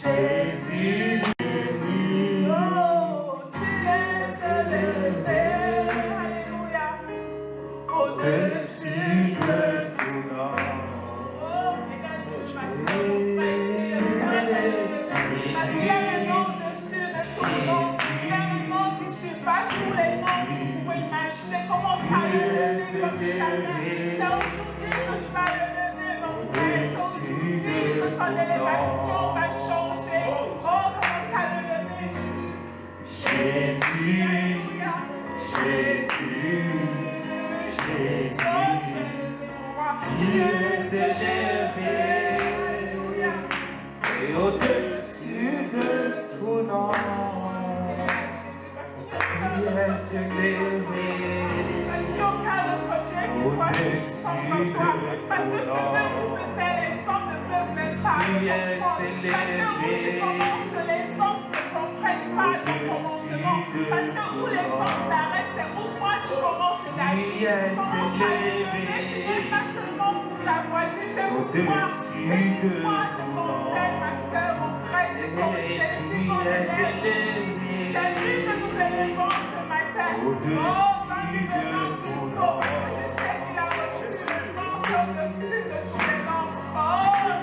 Jésus, Jésus, oh, tu es élevé, alléluia, au-dessus de tout nom. Oh, regarde ma soeur, mon frère, parce qu'il y a un nom au-dessus de tout nom. Il y a un nom qui surpasse tous les noms que vous pouvez imaginer. Commence à le lever comme jamais. C'est aujourd'hui que tu vas le lever, mon frère. C'est aujourd'hui que ton élévation va changer. Oh, commence à le lever, Jésus. Jésus, Jésus, tu es élevé et au-dessus de tout nom. Tu es élevé au-dessus de tout nom. Parce que ce que tu peux faire, les hommes ne peuvent même pas comprendre. Parce que où tu commences, les hommes ne comprennent pas ton commencement. Parce que où les hommes s'arrêtent, c'est où toi tu commences d'agir. Commence à l'élever, ce n'est pas seulement pour ta voisine, c'est pour toi. C'est pour toi le conseil, ma soeur, mon frère, c'est comme Jésus qu'on élève. C'est lui que nous élevons ce matin. Oh, donne-lui le nom qu'il faut. Je sais qu'il a reçu le nom au-dessus de tous les noms. Oh,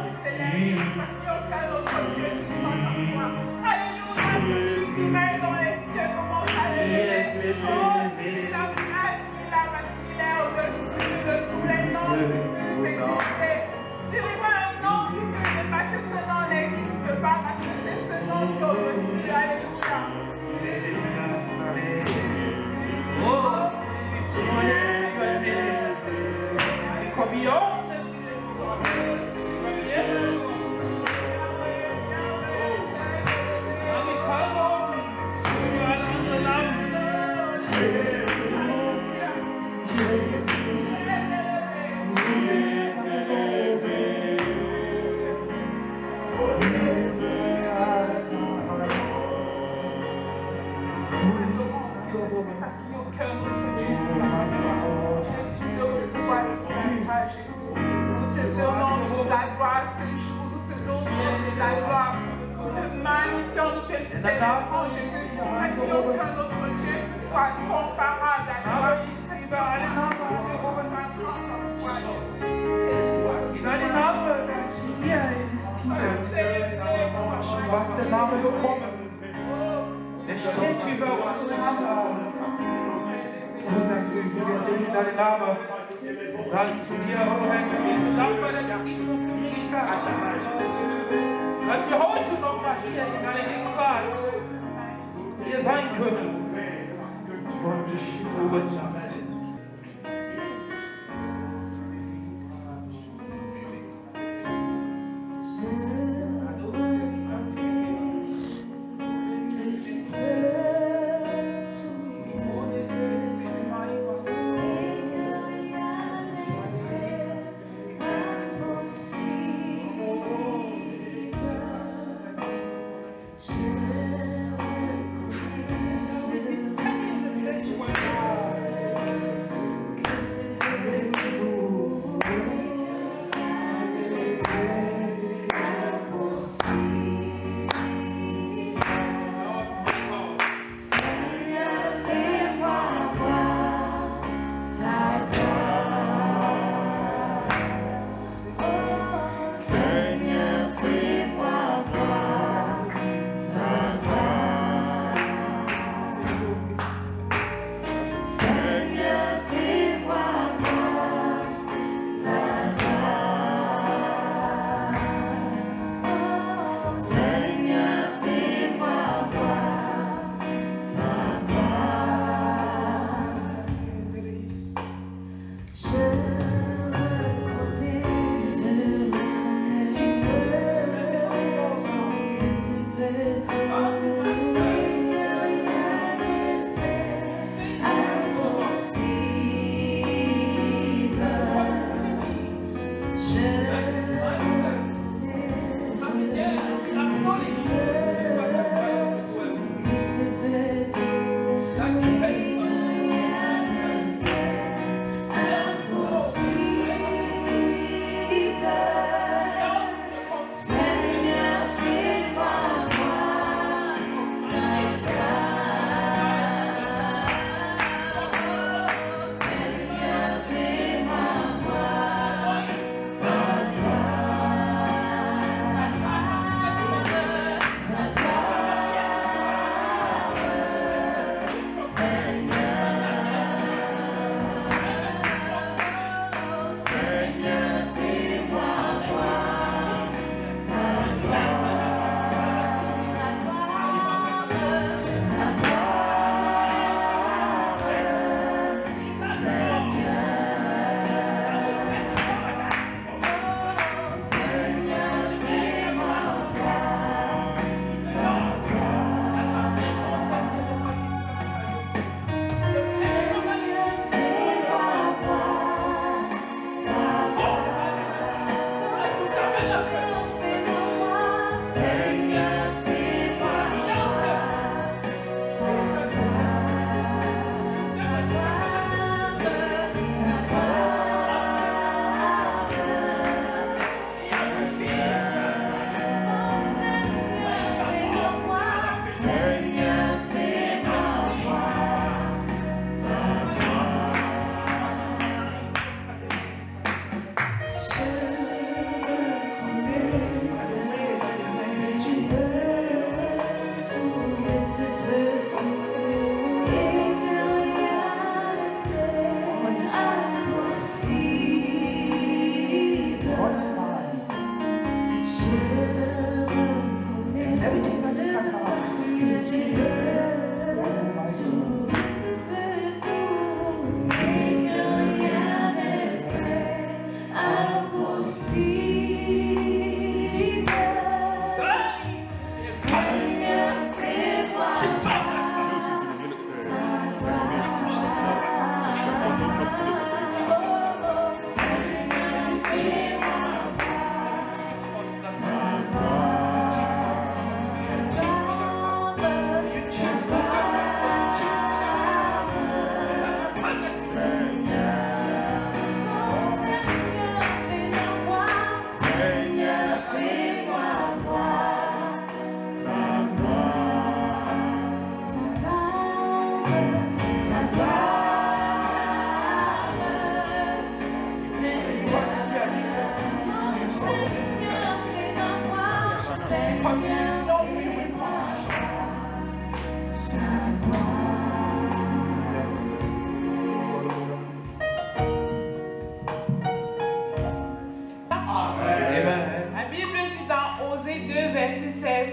je célèbre parce qu'il n'y a aucun autre Dieu qui soit comme toi. Alléluia, Jésus qui mène dans les cieux, commence à l'élever. Oh, dis la grâce qu'il a parce qu'il est au-dessus de tous les noms qui puissent exister. Je dis pas un nom qui peut dépasser ce nom n'existe pas parce que c'est ce nom qui est au-dessus. Alléluia. Oh, parce qu'il n'y a aucun autre Dieu qui soit comme toi. Tu ne reçois tout la Jésus. Nous te donnons toute la gloire ce jour. Nous te donnons toute la gloire. Nous te magnifions, nous te célébrons, Jésus. Parce qu'il n'y a aucun autre Dieu qui soit comparable à toi. Parce qu'il n'y a aucun autre Dieu qui soit grand comme toi. Was der Name bekommen. Der steht über unseren Namen. Und dafür, wir sehen deinen Namen. Sagen zu dir, oh Herr, dankbar, dass wir heute noch mal hier in deiner Gegenwart hier sein können. Und dich loben.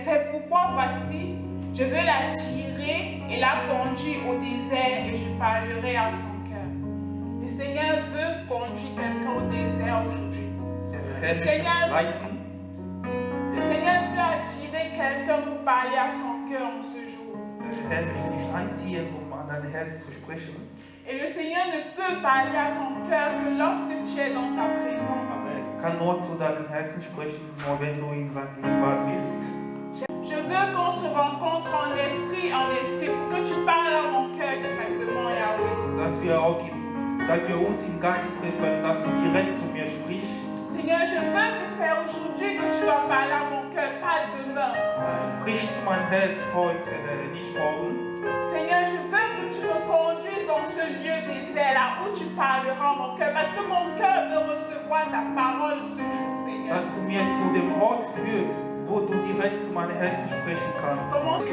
C'est pourquoi voici, je veux l'attirer et la conduire au désert et je parlerai à son cœur. Le Seigneur veut conduire quelqu'un au désert aujourd'hui. Le Seigneur veut attirer quelqu'un pour parler à son cœur en ce jour. Herr möchte dich anziehen, an dein Herz zu sprechen. Et le Seigneur ne peut parler à ton cœur que lorsque tu es dans sa présence. Kann nur zu deinem Herzen sprechen, nur wenn du in seiner Gegenwart bist. Je veux qu'on se rencontre en esprit pour que tu parles à mon cœur directement, Yahweh. Dass wir uns im Geist treffen, dass du direkt zu mir sprichst. Seigneur, je veux te faire aujourd'hui que tu vas parler à mon cœur, pas demain. Sprich zu mein Herz heute, nicht morgen. Seigneur, je veux que tu me conduises dans ce lieu désert là où tu parleras à mon cœur, parce que mon cœur veut recevoir ta parole ce jour, Seigneur. Dass du mir zu dem Ort führst, wo du direkt zu meinem Herzen sprechen kannst. Comment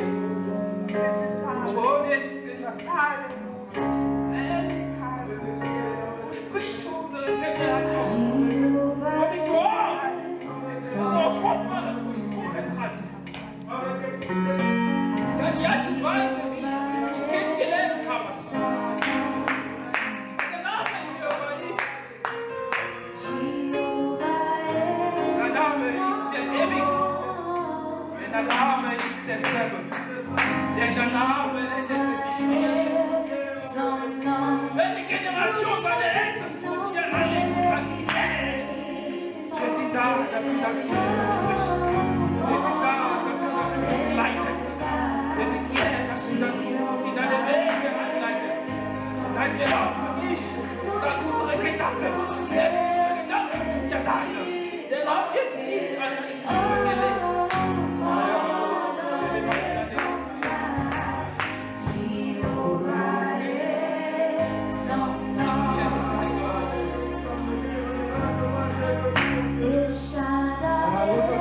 Ishada.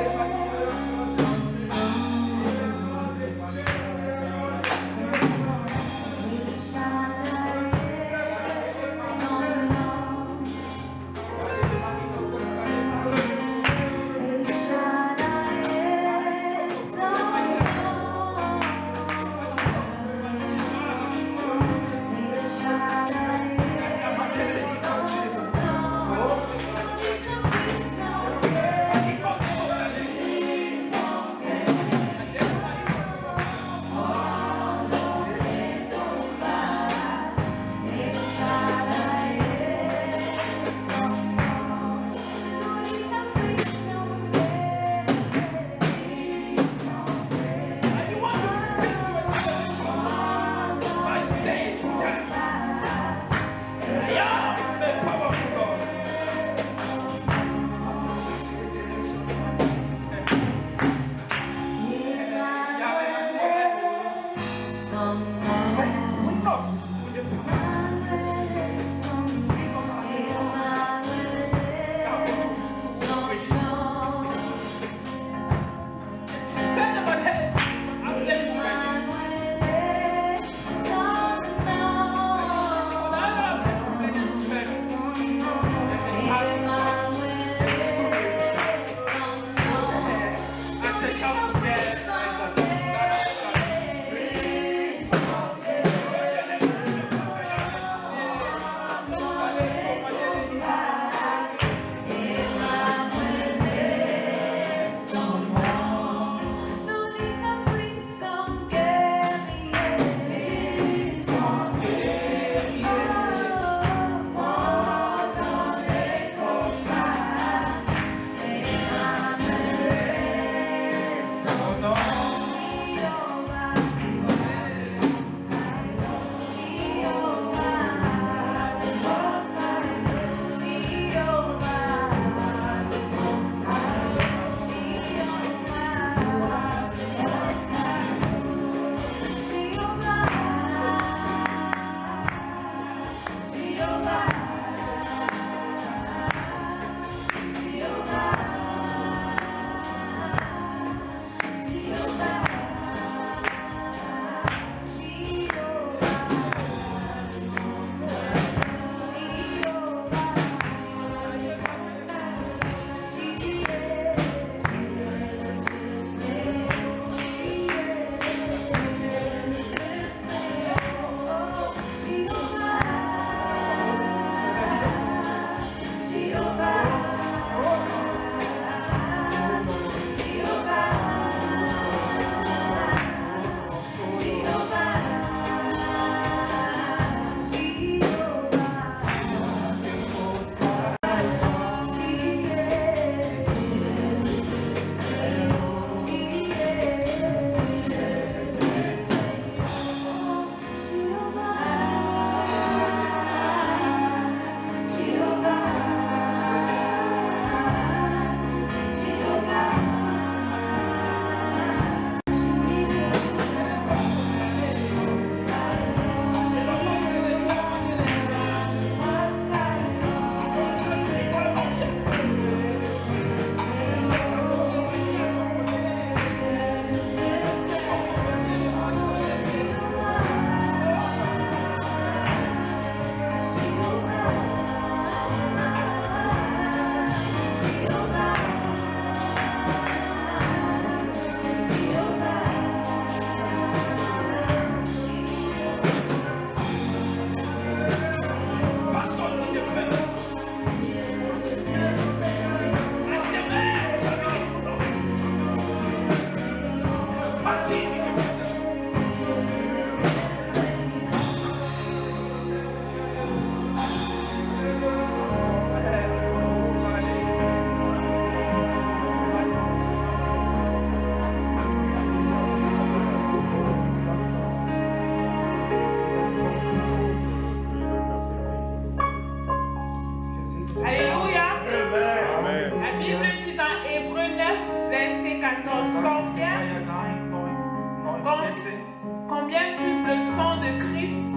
Combien plus le sang de Christ,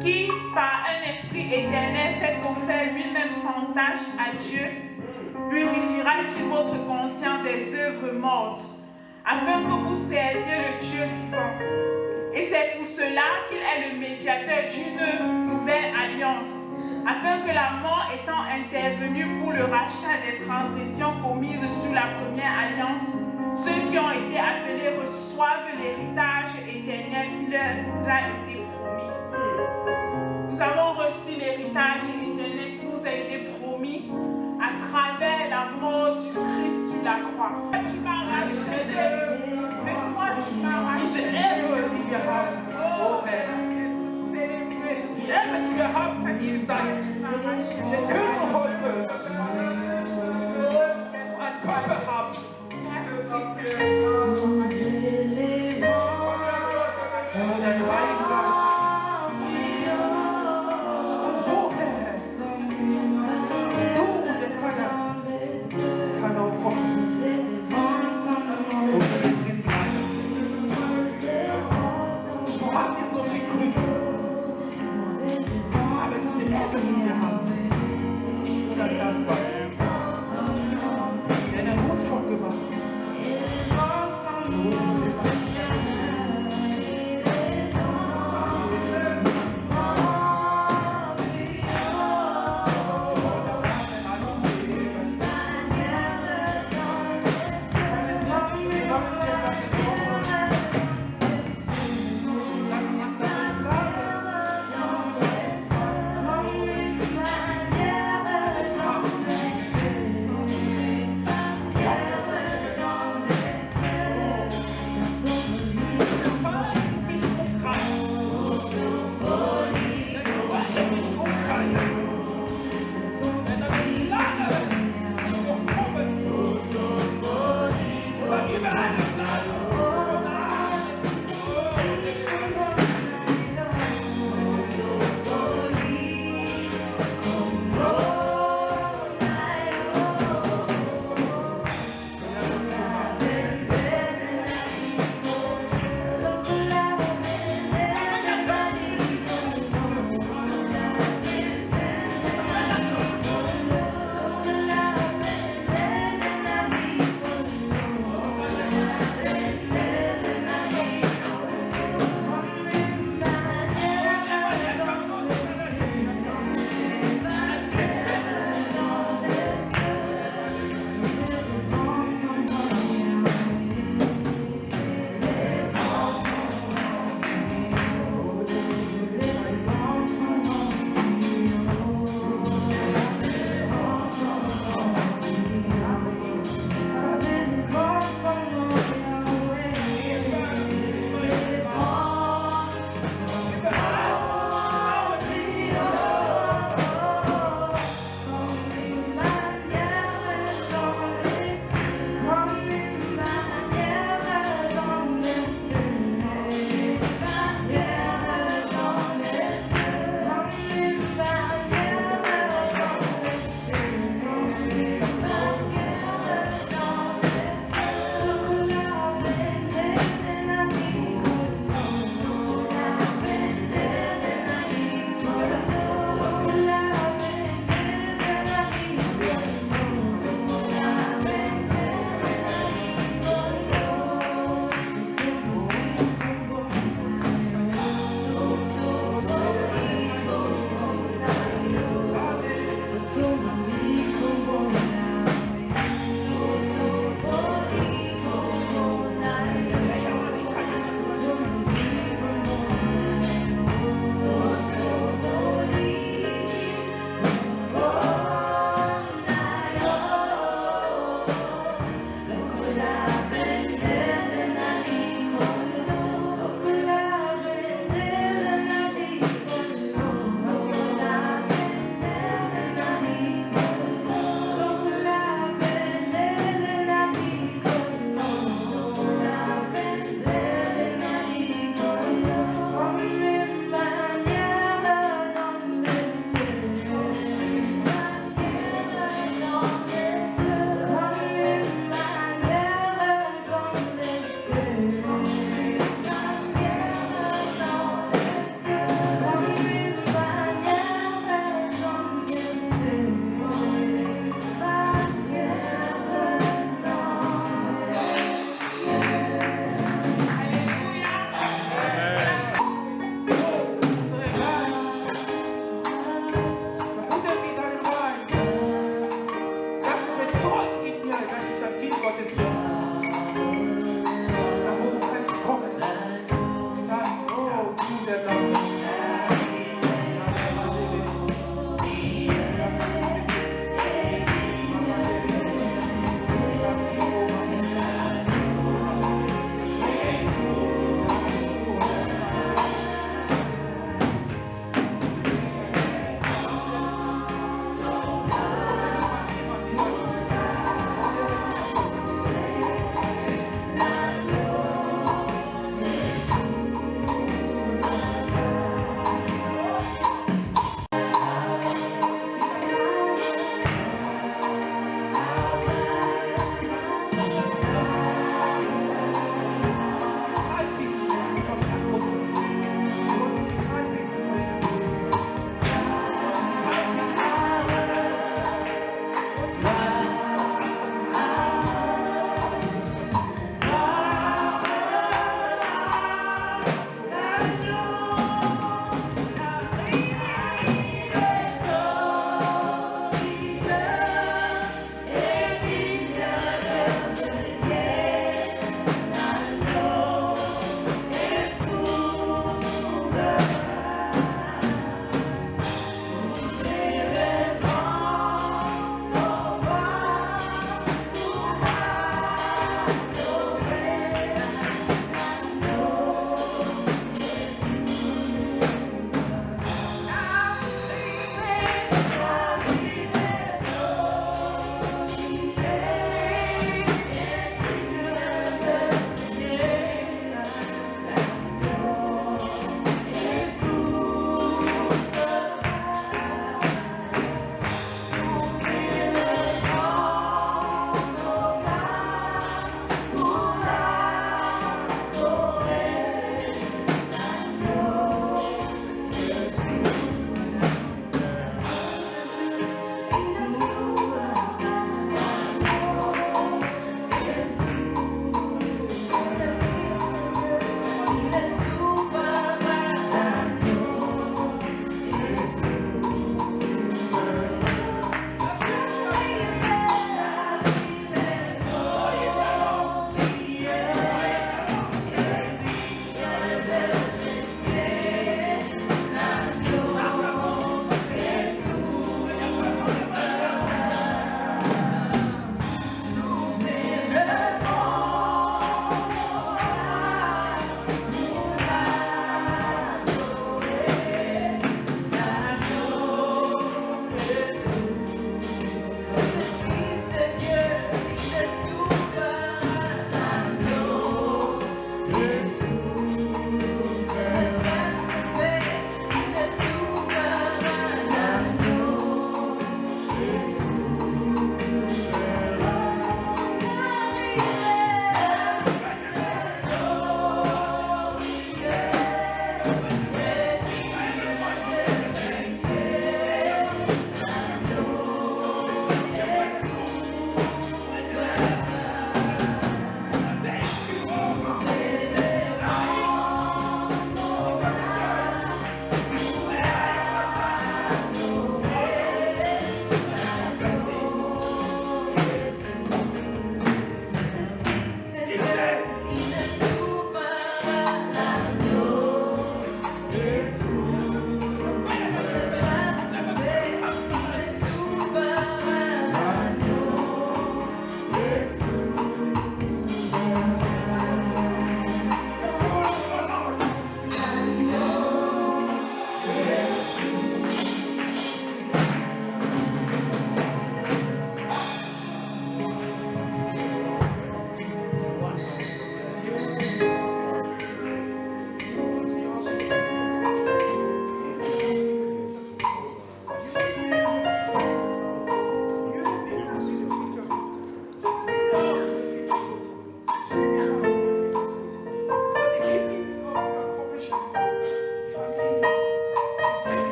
qui par un esprit éternel s'est offert lui-même sans tâche à Dieu, purifiera-t-il votre conscience des œuvres mortes, afin que vous serviez le Dieu vivant. Et c'est pour cela qu'il est le médiateur d'une nouvelle alliance, afin que la mort étant intervenue pour le rachat des transgressions commises sous la première alliance, ceux qui ont été appelés reçoivent l'héritage éternel qui leur a été promis. Nous avons reçu l'héritage éternel qui nous a été promis à travers la mort du Christ sur la croix. Tu m'as racheté, mais toi tu m'as racheté. Oh, célébrer. Die Ehre, die wir haben, die seid. Wir können heute einen Körper haben. Der Heilige Geist. Und woher? Du und der Vater kann auch kommen. Und wir drin bleiben. Wo habt ihr so viel Gründe? Aber es ist die Erde, die wir haben. Ich sage das mal. Denn er wurde schon gemacht.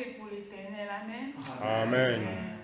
passer pour l'Éternel. Amen. Amen.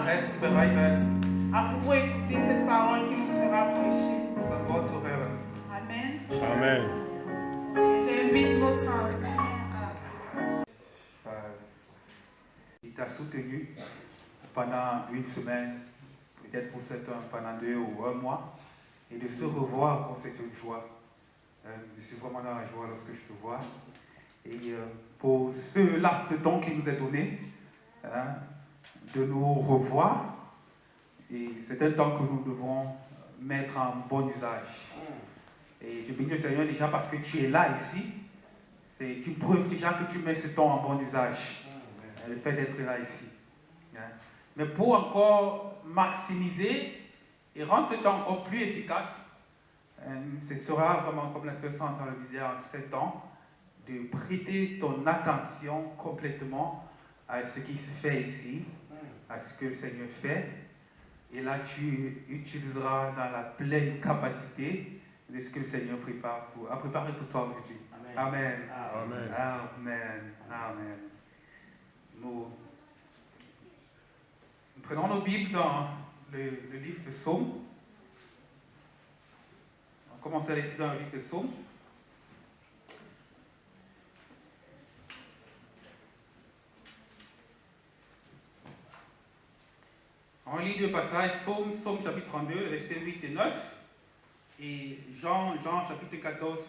Setzen bereit werden, à pouvoir écouter cette parole qui nous sera prêchée. das Wort zu hören. Amen. Amen. J'invite notre ancien à... Il t'a soutenu pendant une semaine, peut-être pour certains pendant 2 ou 1 mois, et de se revoir pour cette joie. Je suis vraiment dans la joie lorsque je te vois. Et pour ce laps de temps qui nous est donné, de nous revoir, et c'est un temps que nous devons mettre en bon usage. Et je bénis le Seigneur déjà parce que tu es là ici. C'est une preuve déjà que tu mets ce temps en bon usage. Le fait d'être là ici. Mais pour encore maximiser et rendre ce temps encore plus efficace, ce sera vraiment, comme la sœur Sandra le disait, en 7 ans, de prêter ton attention complètement à ce qui se fait ici, à ce que le Seigneur fait. Et là, tu utiliseras dans la pleine capacité de ce que le Seigneur a préparé pour toi aujourd'hui. Amen. Amen. Amen. Amen. Nous prenons nos Bibles dans le livre de Psaumes. On commence à l'étude dans le livre de Psaumes. On lit 2 passages, Psaume chapitre 32, versets 8 et 9, et Jean chapitre 14,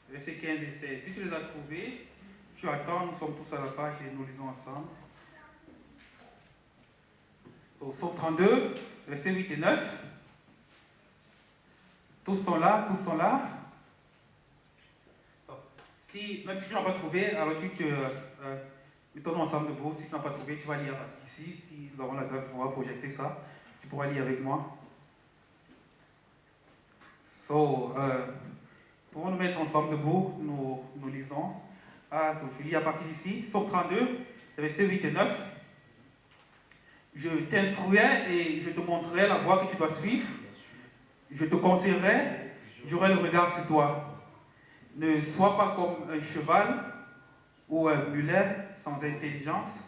versets 15 et 16. Si tu les as trouvés, tu attends, nous sommes tous à la page et nous lisons ensemble. Psaume 32, versets 8 et 9. Tous sont là, tous sont là. Même si tu n'as pas trouvé, alors mettons-nous ensemble debout. Si tu n'as pas trouvé, tu vas lire ici. Si nous avons la grâce de pouvoir projeter ça, tu pourras lire avec moi. Pour nous mettre ensemble debout, nous lisons. Je lis à partir d'ici. Psaume 32, versets 8 et 9. Je t'instruirai et je te montrerai la voie que tu dois suivre. Je te conseillerai, j'aurai le regard sur toi. Ne sois pas comme un cheval ou un mulet sans intelligence.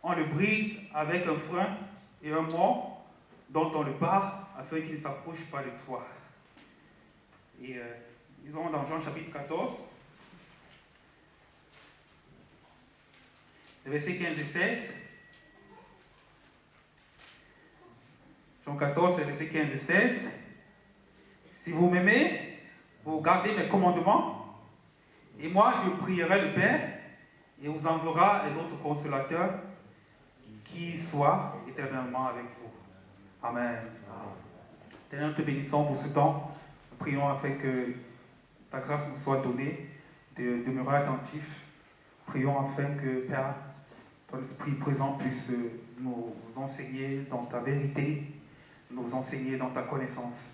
On le bride avec un frein et un mort dont on le barre afin qu'il ne s'approche pas de toi. Et nous sommes dans Jean chapitre 14, versets 15 et 16. Jean 14, versets 15 et 16. Si vous m'aimez, vous gardez mes commandements, et moi je prierai le Père, et vous enverra un autre consolateur qui soit éternellement avec vous. Amen. Seigneur, nous te bénissons pour ce temps. Nous prions afin que ta grâce nous soit donnée, de demeurer attentif. Prions afin que, Père, ton Esprit présent puisse nous enseigner dans ta vérité, nous enseigner dans ta connaissance.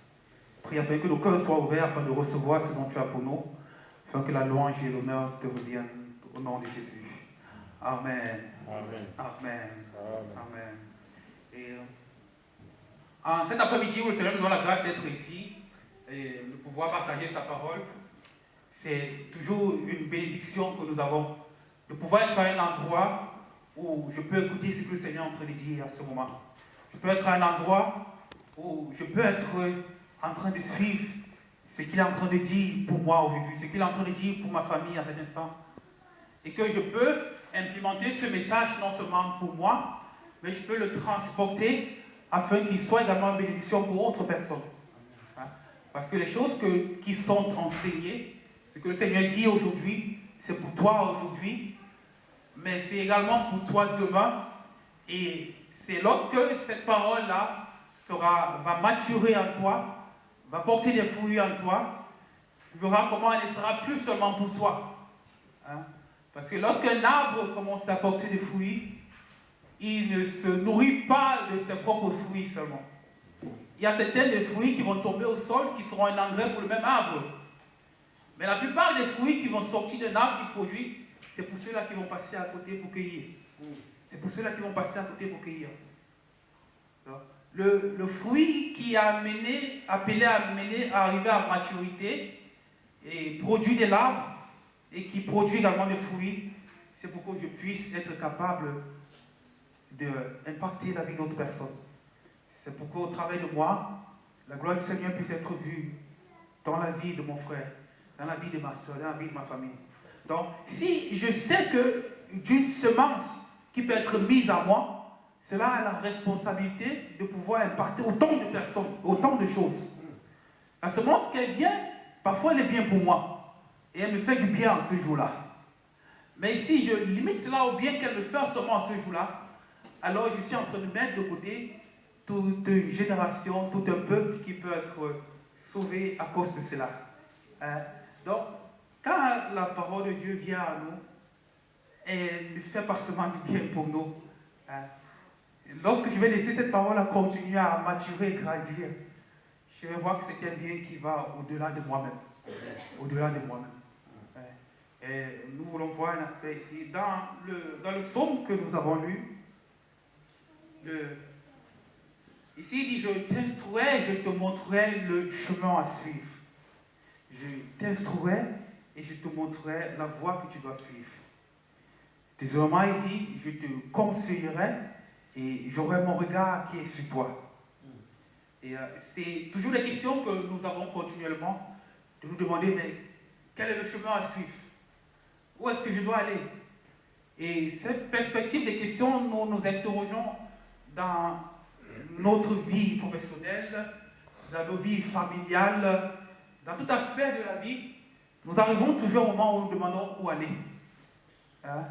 Prie afin que nos cœurs soient ouverts afin de recevoir ce dont tu as pour nous, afin que la louange et l'honneur te reviennent au nom de Jésus. Amen. Amen. Amen. Amen. Amen. Et en cet après-midi où le Seigneur nous donne la grâce d'être ici et de pouvoir partager sa parole, c'est toujours une bénédiction que nous avons de pouvoir être à un endroit où je peux écouter ce que le Seigneur est en train de dire à ce moment. Je peux être à un endroit où je peux être en train de suivre ce qu'il est en train de dire pour moi aujourd'hui, ce qu'il est en train de dire pour ma famille à cet instant. Et que je peux implémenter ce message non seulement pour moi, mais je peux le transporter afin qu'il soit également une bénédiction pour autres personnes. Parce que les choses qui sont enseignées, ce que le Seigneur dit aujourd'hui, c'est pour toi aujourd'hui, mais c'est également pour toi demain. Et c'est lorsque cette parole-là va maturer en toi, va porter des fruits en toi, tu verras comment elle ne sera plus seulement pour toi. Parce que lorsqu'un arbre commence à porter des fruits, il ne se nourrit pas de ses propres fruits seulement. Il y a certains des fruits qui vont tomber au sol, qui seront un engrais pour le même arbre. Mais la plupart des fruits qui vont sortir d'un arbre qui produit, c'est pour ceux-là qui vont passer à côté pour cueillir. C'est pour ceux-là qui vont passer à côté pour cueillir. Le fruit qui a appelé à arriver à maturité et produit de l'arbre et qui produit également des fruits, c'est pour que je puisse être capable d'impacter la vie d'autres personnes. C'est pourquoi au travail de moi, la gloire du Seigneur puisse être vue dans la vie de mon frère, dans la vie de ma soeur, dans la vie de ma famille. Donc, si je sais que d'une semence qui peut être mise à moi, cela a la responsabilité de pouvoir impacter autant de personnes, autant de choses. La semence qu'elle vient, parfois elle est bien pour moi. Et elle me fait du bien ce jour-là. Mais si je limite cela au bien qu'elle me fait seulement ce jour-là, alors je suis en train de mettre de côté toute une génération, tout un peuple qui peut être sauvé à cause de cela. Hein? Donc, quand la parole de Dieu vient à nous, elle ne fait pas seulement du bien pour nous. Hein? Lorsque je vais laisser cette parole à continuer à maturer et grandir, je vais voir que c'est un bien qui va au-delà de moi-même. Au-delà de moi-même. Et nous voulons voir un aspect ici. Dans le psaume que nous avons lu, ici il dit, je t'instruirai, je te montrerai le chemin à suivre. Je t'instruirai et je te montrerai la voie que tu dois suivre. Deuxièmement, il dit, je te conseillerai et j'aurai mon regard qui est sur toi. Et c'est toujours la question que nous avons continuellement, de nous demander, mais quel est le chemin à suivre? Où est-ce que je dois aller? Et cette perspective des questions, nous nous interrogeons dans notre vie professionnelle, dans nos vies familiales, dans tout aspect de la vie. Nous arrivons toujours au moment où nous demandons où aller. Hein?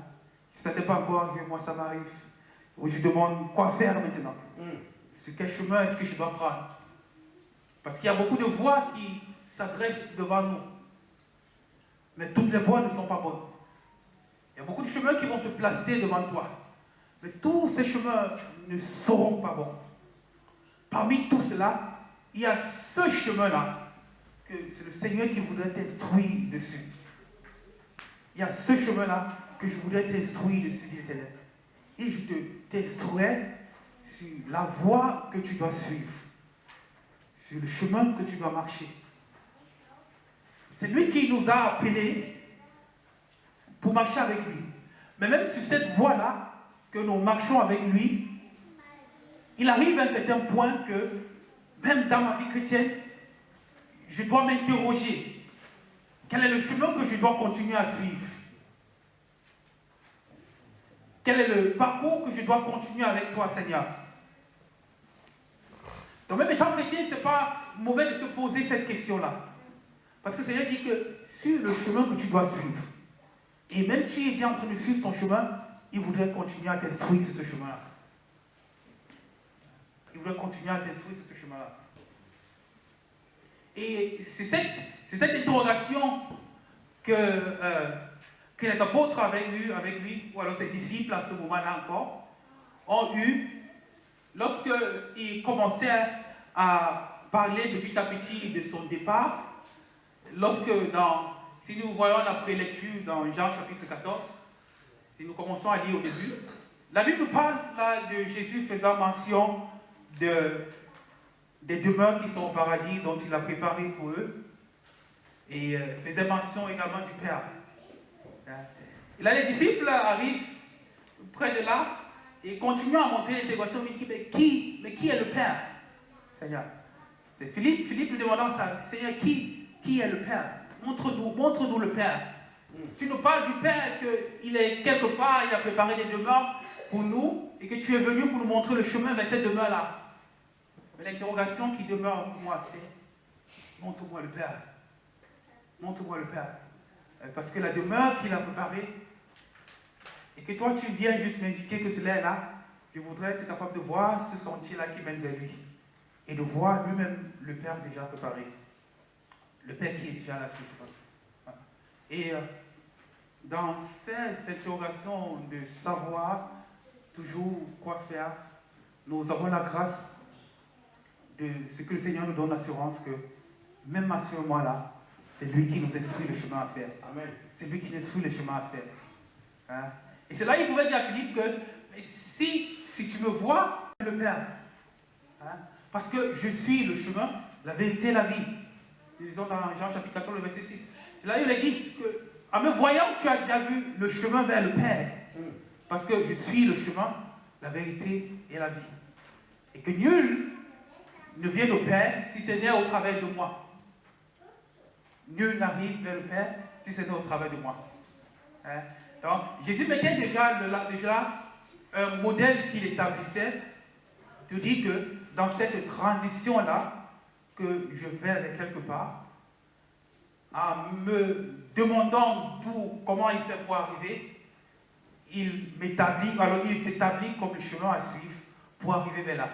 Si ça n'est pas encore arrivé, moi ça m'arrive. Où je demande quoi faire maintenant. Sur quel chemin est-ce que je dois prendre? Parce qu'il y a beaucoup de voies qui s'adressent devant nous. Mais toutes les voies ne sont pas bonnes. Il y a beaucoup de chemins qui vont se placer devant toi. Mais tous ces chemins ne seront pas bons. Parmi tout cela, il y a ce chemin-là, que c'est le Seigneur qui voudrait t'instruire dessus. Il y a ce chemin-là que je voudrais t'instruire dessus, dit l'Éternel. Et je t'instruirai sur la voie que tu dois suivre, sur le chemin que tu dois marcher. C'est lui qui nous a appelés pour marcher avec lui. Mais même sur cette voie-là, que nous marchons avec lui, il arrive à un certain point que, même dans ma vie chrétienne, je dois m'interroger. Quel est le chemin que je dois continuer à suivre? Quel est le parcours que je dois continuer avec toi, Seigneur? Donc même étant chrétien, ce n'est pas mauvais de se poser cette question-là. Parce que le Seigneur dit que sur le chemin que tu dois suivre, et même tu es déjà en train de suivre son chemin, il voudrait continuer à t'instruire sur ce chemin-là. Il voudrait continuer à t'instruire sur ce chemin-là. Et c'est cette interrogation que les apôtres avec lui, ou alors ses disciples à ce moment-là encore, ont eu lorsqu'ils commençaient à parler petit à petit de son départ. Si nous voyons la prélecture dans Jean chapitre 14, si nous commençons à lire au début, la Bible parle là de Jésus faisant mention des demeures qui sont au paradis dont il a préparé pour eux, et faisait mention également du Père. Et là, les disciples arrivent près de là et continuent à monter l'intégration. Mais qui est le Père, Seigneur? C'est Philippe lui demandant ça. Seigneur, qui est le Père? Montre-nous le Père. Tu nous parles du Père, qu'il est quelque part, il a préparé des demeures pour nous, et que tu es venu pour nous montrer le chemin vers cette demeure-là. Mais l'interrogation qui demeure pour moi, c'est montre-moi le Père. Montre-moi le Père. Parce que la demeure qu'il a préparée, et que toi tu viens juste m'indiquer que cela est là, je voudrais être capable de voir ce sentier-là qui mène vers lui. Et de voir lui-même le Père déjà préparé. Le Père qui est déjà là sur le chemin. Et dans ces interrogations de savoir toujours quoi faire, nous avons la grâce de ce que le Seigneur nous donne l'assurance que même à ce moment-là, c'est lui qui nous instruit le chemin à faire. Amen. C'est lui qui nous instruit le chemin à faire. Hein? Et c'est là qu'il pouvait dire à Philippe que si tu me vois, le Père. Hein? Parce que je suis le chemin, la vérité et la vie. Nous lisons dans Jean chapitre 14, le verset 6. C'est là qu'il a dit qu'en me voyant, tu as déjà vu le chemin vers le Père. Parce que je suis le chemin, la vérité et la vie. Et que nul ne vient au Père si ce n'est au travers de moi. Nul n'arrive vers le Père si ce n'est au travers de moi. Hein? Donc, Jésus mettait déjà un modèle qu'il établissait, de dire que dans cette transition-là, que je vais avec quelque part, en me demandant comment il fait pour arriver, il s'établit comme le chemin à suivre pour arriver vers là.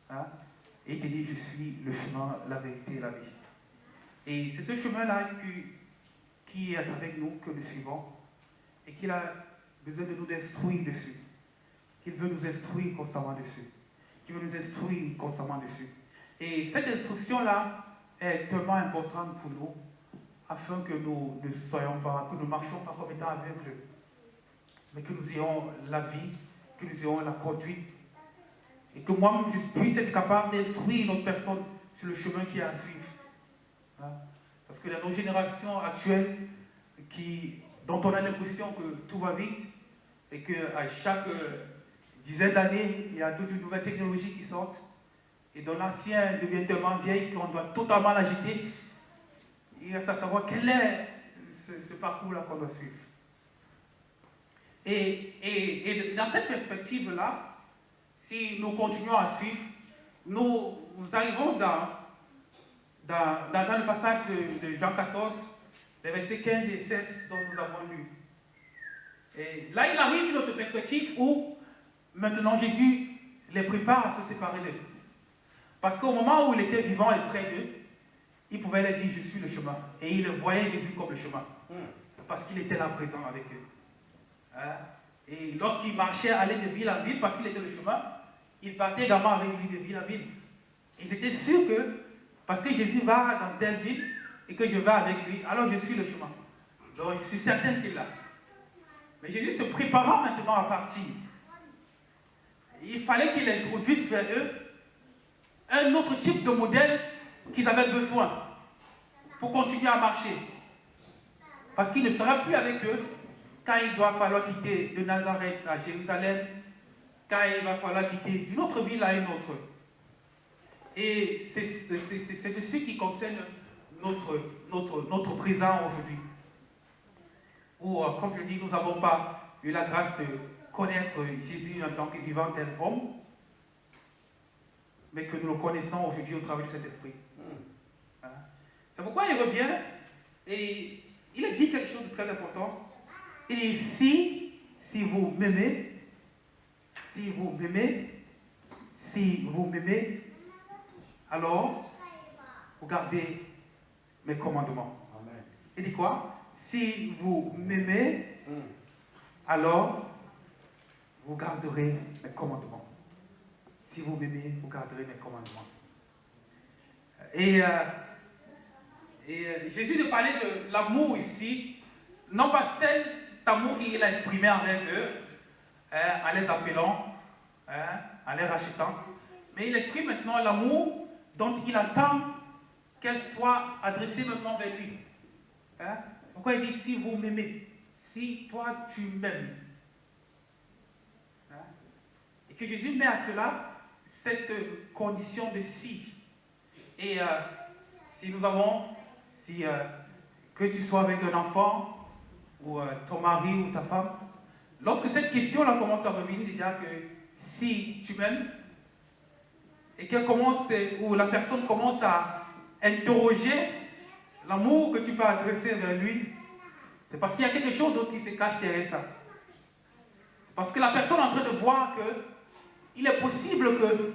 Hein? Et il te dit, je suis le chemin, la vérité et la vie. Et c'est ce chemin-là qui est avec nous, que nous suivons, et qu'il a besoin de nous instruire dessus. Qu'il veut nous instruire constamment dessus. Qu'il veut nous instruire constamment dessus. Et cette instruction-là est tellement importante pour nous, afin que nous ne soyons pas, que nous ne marchions pas comme étant aveugles, mais que nous ayons la vie, que nous ayons la conduite, et que moi-même je puisse être capable d'instruire notre personne sur le chemin qui est à suivre. Hein? Parce que dans nos générations actuelles, dont on a l'impression que tout va vite, et qu'à chaque dizaine d'années, il y a toute une nouvelle technologie qui sort, et dont l'ancien devient tellement vieille qu'on doit totalement l'agiter. Il reste à savoir quel est ce parcours-là qu'on doit suivre. Et dans cette perspective-là, si nous continuons à suivre, nous arrivons dans le passage de Jean 14, les versets 15 et 16 dont nous avons lu. Et là, il arrive une autre perspective où maintenant Jésus les prépare à se séparer d'eux. Parce qu'au moment où il était vivant et près d'eux, il pouvait leur dire, je suis le chemin. Et il voyait Jésus comme le chemin. Parce qu'il était là présent avec eux. Hein? Et lorsqu'il marchait, allait de ville en ville, parce qu'il était le chemin, il partait également avec lui de ville en ville. Ils étaient sûrs que, parce que Jésus va dans telle ville, et que je vais avec lui, alors je suis le chemin. Donc je suis certain qu'il est là. Mais Jésus se préparant maintenant à partir, il fallait qu'il introduise vers eux un autre type de modèle qu'ils avaient besoin pour continuer à marcher. Parce qu'il ne sera plus avec eux quand il doit falloir quitter de Nazareth à Jérusalem, quand il va falloir quitter d'une autre ville à une autre. Et c'est de ce qui concerne notre présent aujourd'hui. Où, comme je dis, nous n'avons pas eu la grâce de connaître Jésus en tant que vivant tel homme, mais que nous le connaissons aujourd'hui au travers de cet esprit. Hein? C'est pourquoi il revient et il a dit quelque chose de très important. Il dit, si vous m'aimez, alors vous gardez mes commandements. Amen. Il dit quoi? Si vous m'aimez, alors vous garderez mes commandements. Si vous m'aimez, vous garderez mes commandements. Et Jésus de parler de l'amour ici, non pas cet amour qu'il a exprimé envers eux, en les appelant, en les rachetant, mais il exprime maintenant l'amour dont il attend qu'elle soit adressée maintenant vers lui. Hein? C'est pourquoi il dit, si vous m'aimez, si toi tu m'aimes. Hein? Et que Jésus met à cela cette condition de si. Et si nous avons, que tu sois avec un enfant, ou ton mari ou ta femme, lorsque cette question-là commence à revenir déjà que si tu m'aimes, et qu'elle commence, ou la personne commence à interroger l'amour que tu peux adresser vers lui, c'est parce qu'il y a quelque chose d'autre qui se cache derrière ça. C'est parce que la personne est en train de voir qu'il est possible que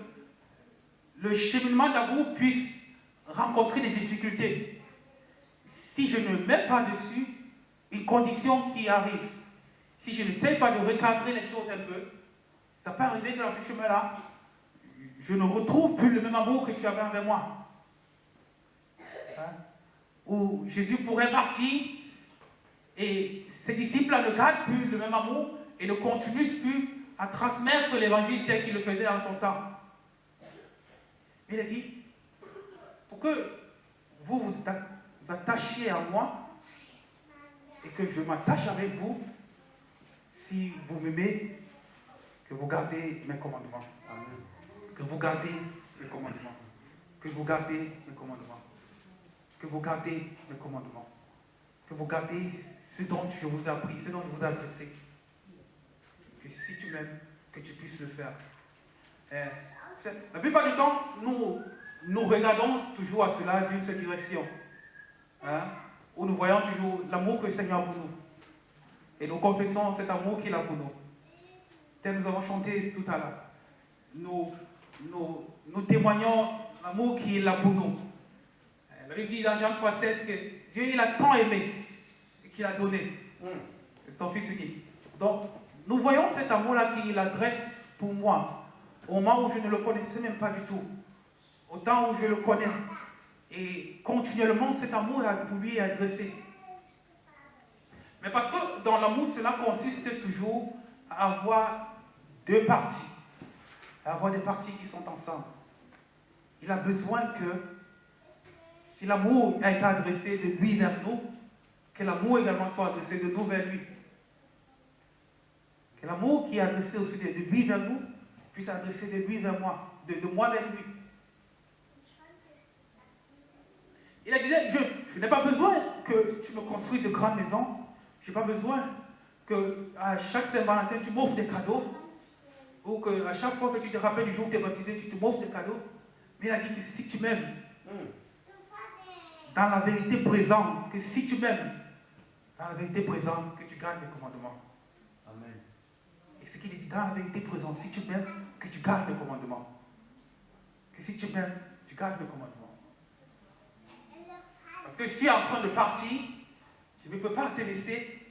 le cheminement d'amour puisse rencontrer des difficultés. Si je ne mets pas dessus une condition qui arrive, si je n'essaie pas de recadrer les choses un peu, ça peut arriver que dans ce chemin-là, je ne retrouve plus le même amour que tu avais envers moi. Hein? Où Jésus pourrait partir et ses disciples ne gardent plus le même amour et ne continuent plus à transmettre l'évangile tel qu'il le faisait en son temps. Il a dit, pour que vous vous attachiez à moi et que je m'attache avec vous, si vous m'aimez, que vous gardez mes commandements. Amen. Que vous gardez mes commandements. Que vous gardez mes commandements. Que vous gardez mes commandements. Que vous gardez ce dont je vous ai appris, ce dont je vous ai adressé. Que si tu m'aimes, que tu puisses le faire. La plupart du temps, nous regardons toujours à cela d'une seule direction. Hein? Où nous voyons toujours l'amour que le Seigneur a pour nous. Et nous confessons cet amour qu'il a pour nous. Tel nous avons chanté tout à l'heure. Nous témoignons l'amour qu'il a pour nous. La Bible dit dans Jean 3,16 que Dieu il a tant aimé qu'il a donné son Fils unique. Donc, nous voyons cet amour-là qu'il adresse pour moi, au moment où je ne le connaissais même pas du tout, au temps où je le connais. Et continuellement, cet amour pour lui est adressé. Mais parce que dans l'amour, cela consiste toujours à avoir deux parties, à avoir des parties qui sont ensemble. Il a besoin que, si l'amour a été adressé de lui vers nous, que l'amour également soit adressé de nous vers lui. Que l'amour qui est adressé aussi de lui vers nous, puisse adresser de lui vers moi, de moi vers lui. Il a dit, je n'ai pas besoin que tu me construises de grandes maisons, je n'ai pas besoin que à chaque Saint-Valentin tu m'offres des cadeaux, ou qu'à chaque fois que tu te rappelles du jour où tu es baptisé, tu te m'offres des cadeaux. Mais il a dit que si tu m'aimes, dans la vérité présente, que si tu m'aimes, dans la vérité présente, que tu gardes mes commandements. Amen. Et ce qu'il dit, dans la vérité présente, si tu m'aimes, que tu gardes mes commandements. Que si tu m'aimes, tu gardes mes commandements. Parce que je suis en train de partir, je ne peux pas te laisser.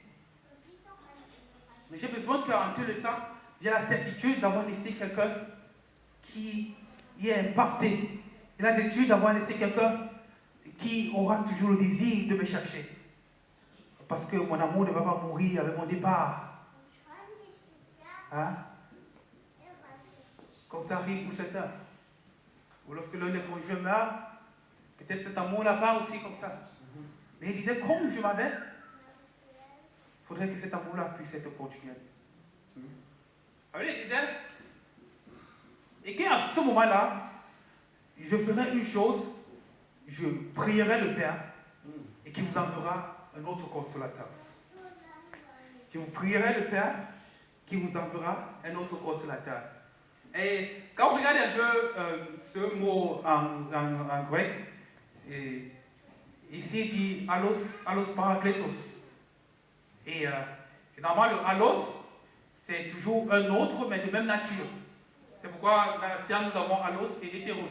Mais j'ai besoin qu'en te laissant, j'ai la certitude d'avoir laissé quelqu'un qui y est impacté. J'ai la certitude d'avoir laissé quelqu'un qui aura toujours le désir de me chercher. Parce que mon amour ne va pas mourir avec mon départ. Hein? Comme ça arrive pour certains. Ou lorsque l'un des conjoints meurt, peut-être cet amour n'a pas aussi comme ça. Mais il disait, comme je m'avais, il faudrait que cet amour-là puisse être continuel. Alors il disait, et qu'à ce moment-là, je ferai une chose, je prierai le Père, et qu'il vous enverra un autre consolateur. Je vous prierai le Père, qui vous enverra un autre consolateur. Et quand vous regardez un peu ce mot en grec, ici il dit allos parakletos. Et généralement le allos, c'est toujours un autre, mais de même nature. C'est pourquoi dans la science nous avons allos et hétéros.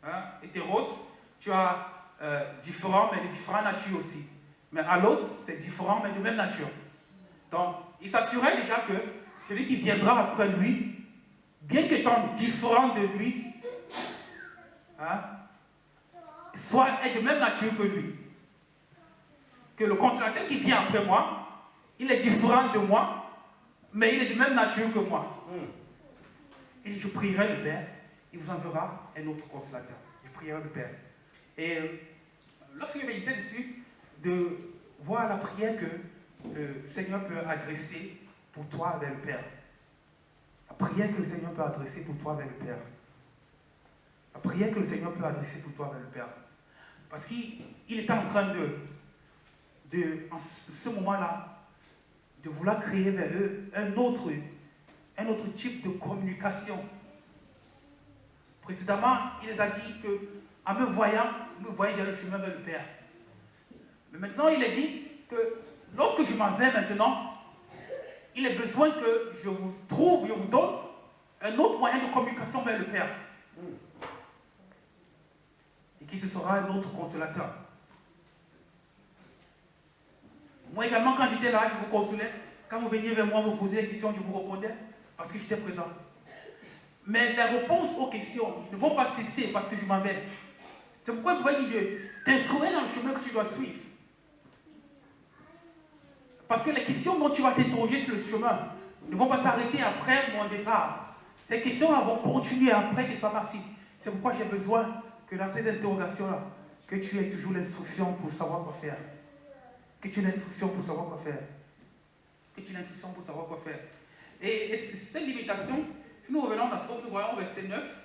Hein? Hétéros, tu as différents, mais de différentes natures aussi. Mais allos, c'est différent, mais de même nature. Donc, il s'assurait déjà que celui qui viendra après lui, bien qu'étant différent de lui, hein, est de même nature que lui. Que le consolateur qui vient après moi, il est différent de moi, mais il est de même nature que moi. Et je prierai le Père, il vous enverra un autre consolateur. Je prierai le Père. Et lorsque je méditais dessus, de voir la prière que le Seigneur peut adresser pour toi vers le Père. La prière que le Seigneur peut adresser pour toi vers le Père. La prière que le Seigneur peut adresser pour toi vers le Père. Parce qu'il était en train en ce moment-là, de vouloir créer vers eux un autre type de communication. Précédemment, il les a dit qu'en me voyant, ils me voyaient déjà le chemin vers le Père. Mais maintenant, il a dit que lorsque je m'en vais maintenant, il est besoin que je vous trouve, je vous donne un autre moyen de communication vers le Père. Et qui ce sera un autre consolateur. Moi également, quand j'étais là, je vous consolais. Quand vous veniez vers moi, vous posiez des questions, je vous répondais parce que j'étais présent. Mais les réponses aux questions ne vont pas cesser parce que je m'en vais. C'est pourquoi il pouvait dire, je t'instruirai dans le chemin que tu dois suivre. Parce que les questions dont tu vas t'interroger sur le chemin ne vont pas s'arrêter après mon départ. Ces questions-là vont continuer après que je sois parti. C'est pourquoi j'ai besoin que dans ces interrogations-là, que tu aies toujours l'instruction pour savoir quoi faire. Que tu aies l'instruction pour savoir quoi faire. Que tu aies l'instruction pour savoir quoi faire. Et cette limitation, si nous revenons dans Somme, nous voyons au verset 9,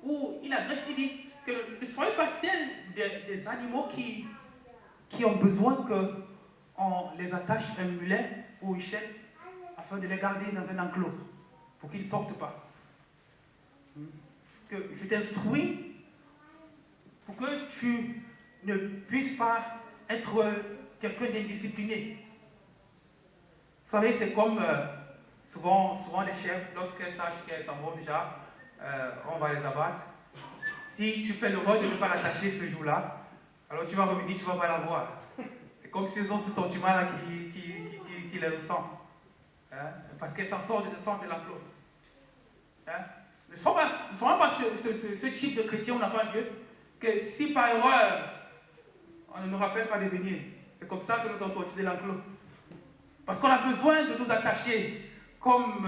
où il adresse, il dit que ne soyez pas tels des animaux qui ont besoin qu'on les attache un mulet ou une chaîne afin de les garder dans un enclos pour qu'ils ne sortent pas. Que je t'instruis pour que tu ne puisses pas être quelqu'un d'indiscipliné. Vous savez, c'est comme souvent les chefs, lorsqu'elles sachent qu'elles s'en vont déjà, on va les abattre. Si tu fais l'erreur de ne pas l'attacher ce jour-là, alors tu vas revenir, tu ne vas pas la voir. C'est comme s'ils ont ce sentiment-là qui les ressent. Hein? Parce qu'elles s'en sortent de l'enclos. Hein? Ne sois pas ce type de chrétien ou d'enfant de Dieu, que si par erreur, on ne nous rappelle pas de venir. C'est comme ça que nous sommes sortis de l'enclos. Parce qu'on a besoin de nous attacher comme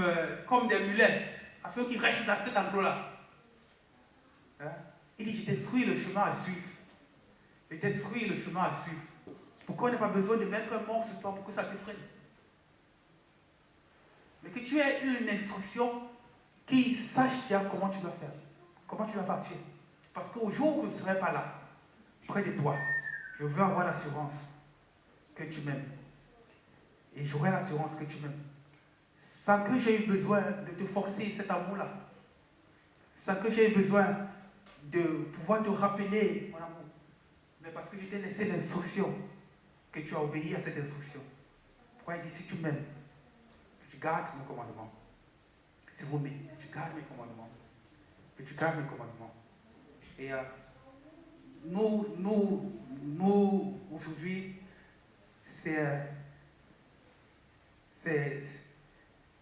des mulets, afin qu'ils restent dans cet enclos-là. Hein? Il dit, je t'instruis le chemin à suivre. Je t'instruis le chemin à suivre. Pourquoi on n'a pas besoin de mettre un mort sur toi pour que ça t'effraie? Mais que tu aies une instruction qui sache déjà comment tu dois faire, comment tu dois partir. Parce qu'au jour où je ne serai pas là, près de toi, je veux avoir l'assurance que tu m'aimes. Et j'aurai l'assurance que tu m'aimes. Sans que j'ai eu besoin de te forcer cet amour-là. Sans que j'ai eu besoin de pouvoir te rappeler mon amour. Mais parce que je t'ai laissé l'instruction, que tu as obéi à cette instruction. Pourquoi il dit, si tu m'aimes, que tu gardes mes commandements. Si vous m'aimez, que tu gardes mes commandements. Que tu gardes mes commandements. Et nous aujourd'hui,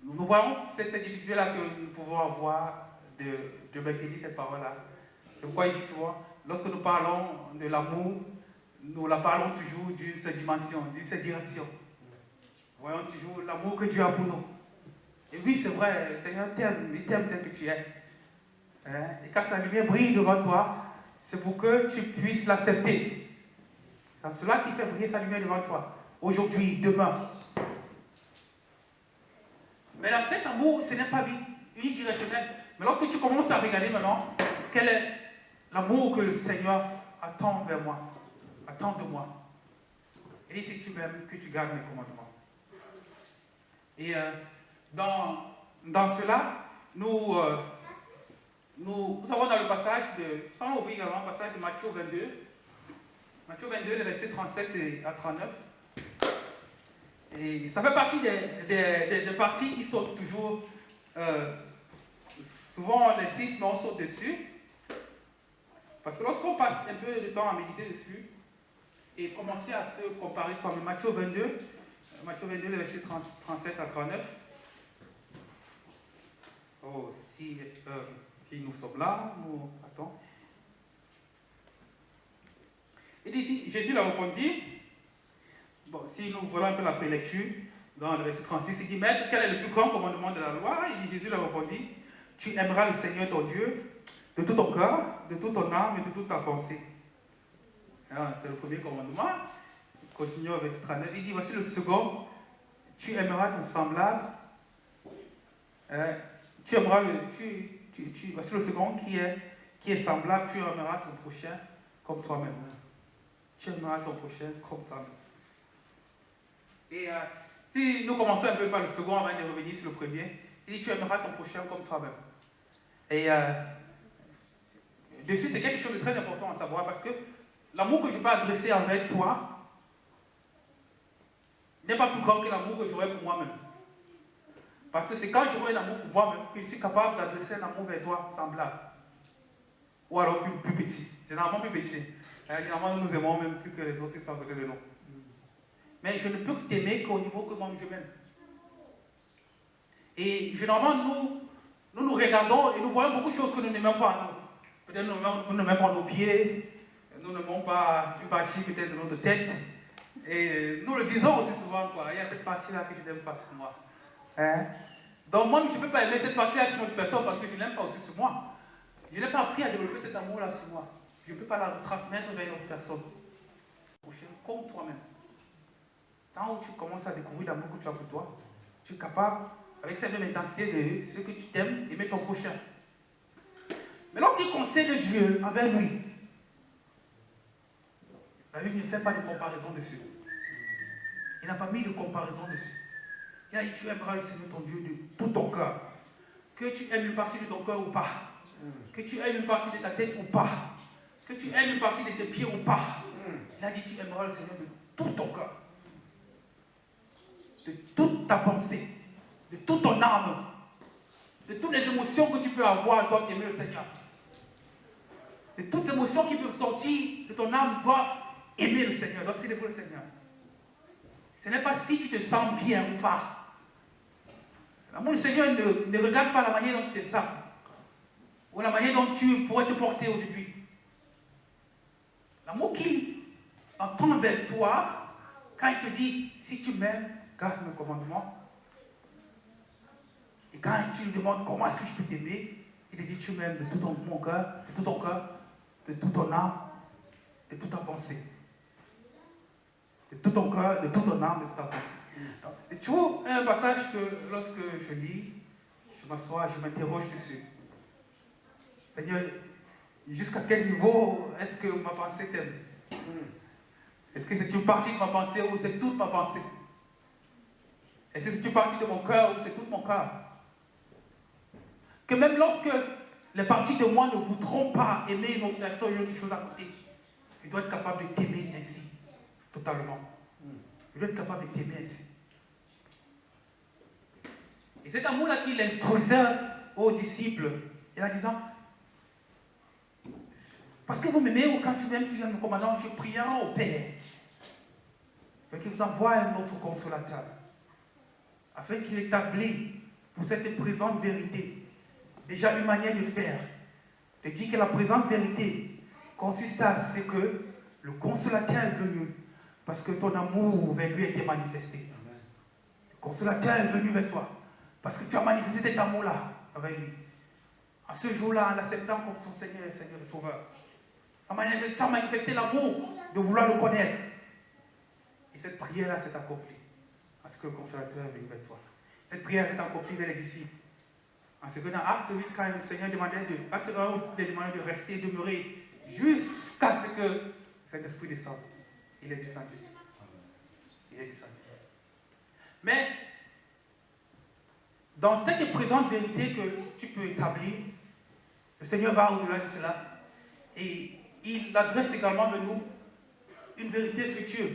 nous voyons cette difficulté-là que nous pouvons avoir de maintenir cette parole-là. C'est pourquoi il dit souvent, lorsque nous parlons de l'amour, nous la parlons toujours d'une seule dimension, d'une seule direction. Nous voyons toujours l'amour que Dieu a pour nous. Et oui, c'est vrai, Seigneur t'aime, il t'aime tel que tu es. Hein? Et quand sa lumière brille devant toi, c'est pour que tu puisses l'accepter. C'est cela qui fait briller sa lumière devant toi. Aujourd'hui, demain. Mais là, cet amour, ce n'est pas unidirectionnel. Mais lorsque tu commences à regarder maintenant, quel est l'amour que le Seigneur attend vers moi, attend de moi. Il dit, si tu m'aimes, que tu gardes mes commandements. Et dans cela, nous avons dans le passage on ouvre également le passage de Matthieu 22. Matthieu 22, les versets 37 à 39. Et ça fait partie des parties qui sautent toujours. Souvent on les cite, mais on saute dessus. Parce que lorsqu'on passe un peu de temps à méditer dessus, et commencer à se comparer sur Matthieu 22, les versets 37 à 39. Oh, si nous sommes là, nous attends. Il dit, Jésus leur répondit, bon, si nous voulons un peu la prélecture, dans le verset 36, il dit, Maître, quel est le plus grand commandement de la loi? Il dit, Jésus leur répondit, tu aimeras le Seigneur ton Dieu de tout ton cœur, de toute ton âme et de toute ta pensée. C'est le premier commandement. Continuons au verset 39. Il dit, voici le second, tu aimeras ton semblable. Voici le second qui est semblable, tu aimeras ton prochain comme toi-même. Tu aimeras ton prochain comme toi-même. Et si nous commençons un peu par le second avant de revenir sur le premier, il dit, tu aimeras ton prochain comme toi-même. Et dessus, c'est quelque chose de très important à savoir parce que l'amour que je peux adresser envers toi n'est pas plus grand que l'amour que j'aurai pour moi-même. Parce que c'est quand j'aurai un amour pour moi-même que je suis capable d'adresser un amour vers toi semblable. Ou alors plus petit. Généralement plus petit. Généralement, nous nous aimons même plus que les autres qui sont à côté de nous. Mais je ne peux que t'aimer qu'au niveau que moi je m'aime. Et généralement, nous regardons et nous voyons beaucoup de choses que nous n'aimons pas à nous. Peut-être nous n'aimons pas nos pieds, nous n'aimons pas une partie peut-être de notre tête. Et nous le disons aussi souvent, quoi. Il y a cette partie-là que je n'aime pas sur moi. Hein? Donc moi, je ne peux pas aimer cette partie-là sur une autre personne parce que je ne l'aime pas aussi sur moi. Je n'ai pas appris à développer cet amour-là sur moi. Je ne peux pas la transmettre vers une autre personne. Comme toi-même. Tant où tu commences à découvrir l'amour que tu as pour toi, tu es capable avec cette même intensité de ce que tu t'aimes, aimer ton prochain. Mais lorsqu'il concerne Dieu envers lui, la Bible ne fait pas de comparaison dessus. Il n'a pas mis de comparaison dessus. Il a dit, tu aimeras le Seigneur ton Dieu de tout ton cœur. Que tu aimes une partie de ton cœur ou pas. Que tu aimes une partie de ta tête ou pas. Que tu aimes une partie de tes pieds ou pas. Il a dit, tu aimeras le Seigneur de tout ton cœur. De toute ta pensée. De toute ton âme. De toutes les émotions que tu peux avoir, doivent aimer le Seigneur. De toutes les émotions qui peuvent sortir de ton âme, doivent aimer le Seigneur, doivent célébrer le Seigneur. Ce n'est pas si tu te sens bien ou pas. L'amour du Seigneur ne regarde pas la manière dont tu te sens. Ou la manière dont tu pourrais te porter aujourd'hui. L'amour qu'il entend vers toi, quand il te dit, si tu m'aimes, garde mes commandements. Et quand tu lui demandes comment est-ce que je peux t'aimer, il te dit, tu m'aimes de tout ton cœur, de tout ton cœur, de toute ton âme, de toute ta pensée. De tout ton cœur, de toute ton âme, de toute ta pensée. Et tu vois un passage que lorsque je lis, je m'assois, je m'interroge dessus. Seigneur, jusqu'à quel niveau est-ce que ma pensée t'aime? Est-ce que c'est une partie de ma pensée ou c'est toute ma pensée? Est-ce que c'est une partie de mon cœur ou c'est tout mon cœur? Que même lorsque les parties de moi ne voudront pas aimer une autre personne ou une autre chose à côté, je dois être capable de t'aimer ainsi, totalement. Je dois être capable de t'aimer ainsi. Et cet amour-là qu'il instruisait aux disciples, il a disant, parce que vous m'aimez, ou quand tu m'aimes, tu viens me commander, je prierai au Père, afin qu'il vous envoie un autre consolateur, afin qu'il établisse pour cette présente vérité, déjà une manière de faire, de dire que la présente vérité consiste à ce que le consolateur est venu, parce que ton amour vers lui a été manifesté. Le consolateur est venu vers toi, parce que tu as manifesté cet amour-là avec lui. En ce jour-là, en l'acceptant comme son Seigneur et Sauveur, tu as manifesté l'amour de vouloir le connaître. Et cette prière-là s'est accomplie, parce que le consolateur est venu vers toi. Cette prière s'est accomplie vers les disciples. En ce que dans Acte 8, quand le Seigneur demandait Acte 1, il demandait de rester, demeurer, jusqu'à ce que cet esprit descende. Il est descendu. Il est descendu. Mais, dans cette présente vérité que tu peux établir, le Seigneur va au-delà de cela. Et il adresse également de nous une vérité future,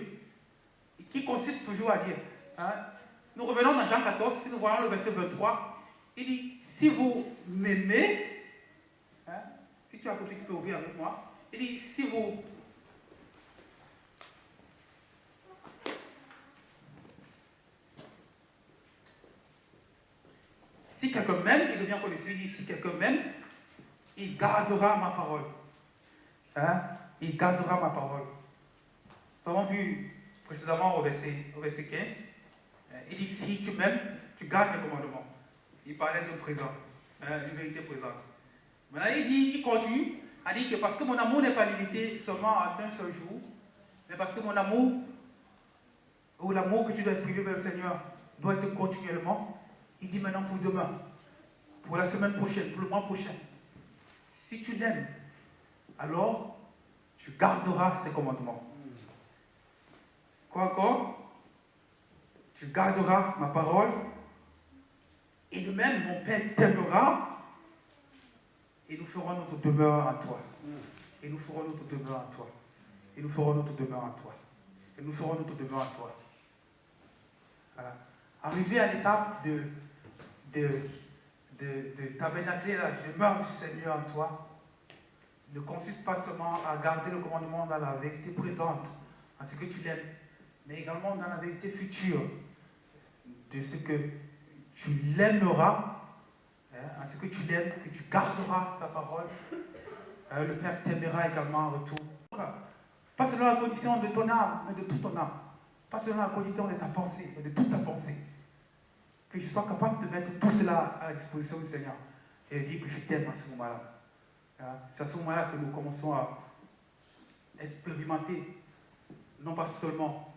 qui consiste toujours à dire, nous revenons dans Jean 14, si nous voyons le verset 23, il dit, si vous m'aimez, si tu as compris, tu peux ouvrir avec moi, il dit, si quelqu'un m'aime, il devient connu. Il dit, si quelqu'un m'aime, il gardera ma parole. Il gardera ma parole. Nous avons vu précédemment au verset 15, il dit, si tu m'aimes, tu gardes mes commandements. Il parlait d'un présent, d'une vérité présente. Maintenant, il continue à dire que parce que mon amour n'est pas limité seulement à un seul jour, mais parce que mon amour, ou l'amour que tu dois exprimer vers le Seigneur, doit être continuellement. Il dit maintenant pour demain, pour la semaine prochaine, pour le mois prochain. Si tu l'aimes, alors tu garderas ses commandements. Quoi encore? Tu garderas ma parole. Et de même, mon Père t'aimera. Et nous ferons notre demeure en toi. Et nous ferons notre demeure en toi. Et nous ferons notre demeure en toi. Et nous ferons notre demeure en toi. Voilà. Arriver à l'étape de tabernacler la demeure du Seigneur en toi ne consiste pas seulement à garder le commandement dans la vérité présente, en ce que tu l'aimes, mais également dans la vérité future, de ce que tu l'aimeras, en ce que tu l'aimes, que tu garderas sa parole. Le Père t'aimera également en retour. Pas seulement la condition de ton âme, mais de toute ton âme. Pas seulement la condition de ta pensée, mais de toute ta pensée. Que je sois capable de mettre tout cela à la disposition du Seigneur et de dire que je t'aime à ce moment-là. C'est à ce moment-là que nous commençons à expérimenter non pas seulement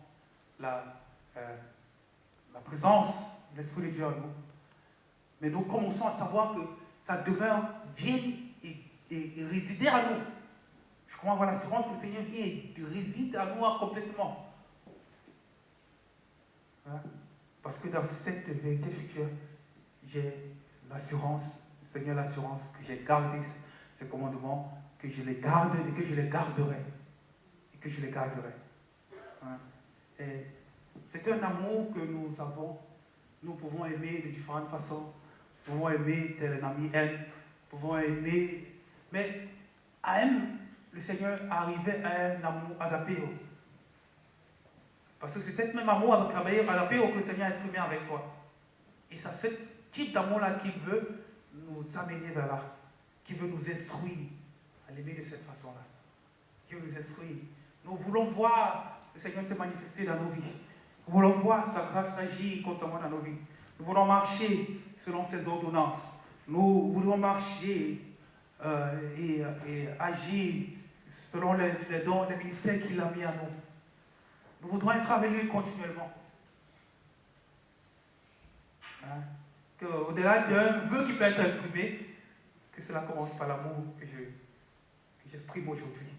la présence de l'Esprit de Dieu en nous, Mais nous commençons à savoir que sa demeure vient et résider à nous. Je crois avoir l'assurance que le Seigneur vient et réside à nous complètement. Hein? Parce que dans cette vérité future, j'ai l'assurance, Seigneur, l'assurance que j'ai gardé ces commandements, que je les garde et que je les garderai. Et que je les garderai. Hein? Et c'est un amour que nous avons. Nous pouvons aimer de différentes façons. Nous pouvons aimer tel un ami aime. Nous pouvons aimer. Mais le Seigneur arrivait à un amour agapéo. Parce que c'est cet même amour agapéo que le Seigneur a exprimé avec toi. Et c'est ce type d'amour-là qu'il veut nous amener vers là. Qui veut nous instruire à l'aimer de cette façon-là. Qui veut nous instruire. Nous voulons voir le Seigneur se manifester dans nos vies. Nous voulons voir sa grâce agir constamment dans nos vies. Nous voulons marcher selon ses ordonnances. Nous voulons marcher et agir selon les dons, les ministères qu'il a mis à nous. Nous voudrons être avec lui continuellement. Hein? Qu'au-delà d'un vœu qui peut être exprimé, que cela commence par l'amour que j'exprime aujourd'hui.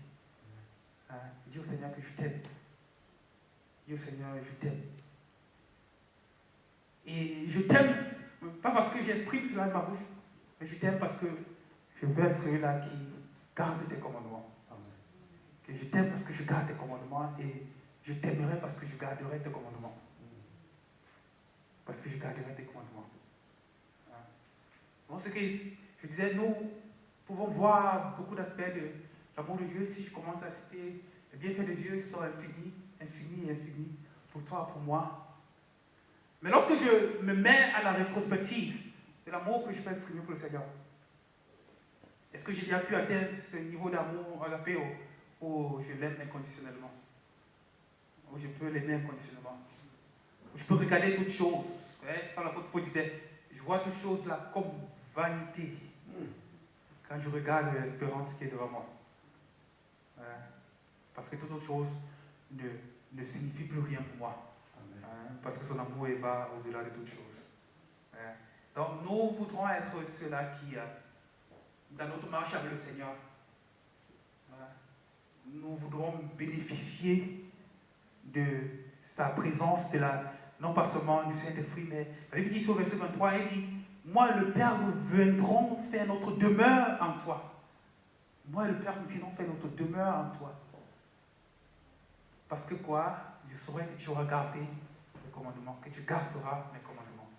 Hein? Dis au Seigneur que je t'aime. Dis au Seigneur, je t'aime. Et je t'aime, pas parce que j'exprime cela de ma bouche, mais je t'aime parce que je veux être celui-là qui garde tes commandements. Que je t'aime parce que je garde tes commandements et je t'aimerai parce que je garderai tes commandements. Parce que je garderai tes commandements. Hein? Donc, ce que je disais, nous pouvons voir beaucoup d'aspects de l'amour de Dieu. Si je commence à citer les bienfaits de Dieu, ils sont infinis, infinis, infinis, pour toi, pour moi. Mais lorsque je me mets à la rétrospective de l'amour que je peux exprimer pour le Seigneur, est-ce que j'ai déjà pu atteindre ce niveau d'amour agapé où je l'aime inconditionnellement? Où je peux l'aimer inconditionnellement? Où je peux regarder toutes choses. Comme l'apôtre Paul disait, je vois toutes choses là comme vanité. Quand je regarde l'espérance qui est devant moi. Parce que toutes autres choses ne signifient plus rien pour moi. Parce que son amour va au-delà de toutes choses. Donc nous voudrons être ceux-là qui, dans notre marche avec le Seigneur, nous voudrons bénéficier de sa présence, non pas seulement du Saint-Esprit, mais la Bible dit au verset 23, il dit, moi et le Père, nous viendrons faire notre demeure en toi. Moi et le Père, nous viendrons faire notre demeure en toi. Parce que quoi? Je saurai que tu auras gardé mes commandements, que tu garderas mes commandements,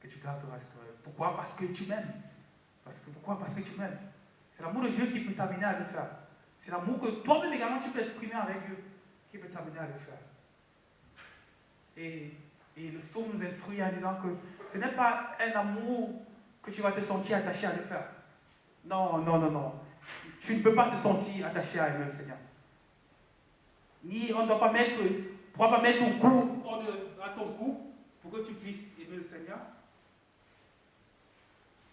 que tu garderas cette œuvre. Pourquoi? Parce que tu m'aimes. Pourquoi? Parce que tu m'aimes. C'est l'amour de Dieu qui peut t'amener à le faire. C'est l'amour que toi-même également tu peux exprimer avec Dieu, qui peut t'amener à le faire. Et le psaume nous instruit en disant que ce n'est pas un amour que tu vas te sentir attaché à le faire. Non, non, non, non. Tu ne peux pas te sentir attaché à aimer le Seigneur. Ni on ne doit pas mettre, pourra pas mettre un coup à ton cou pour que tu puisses aimer le Seigneur.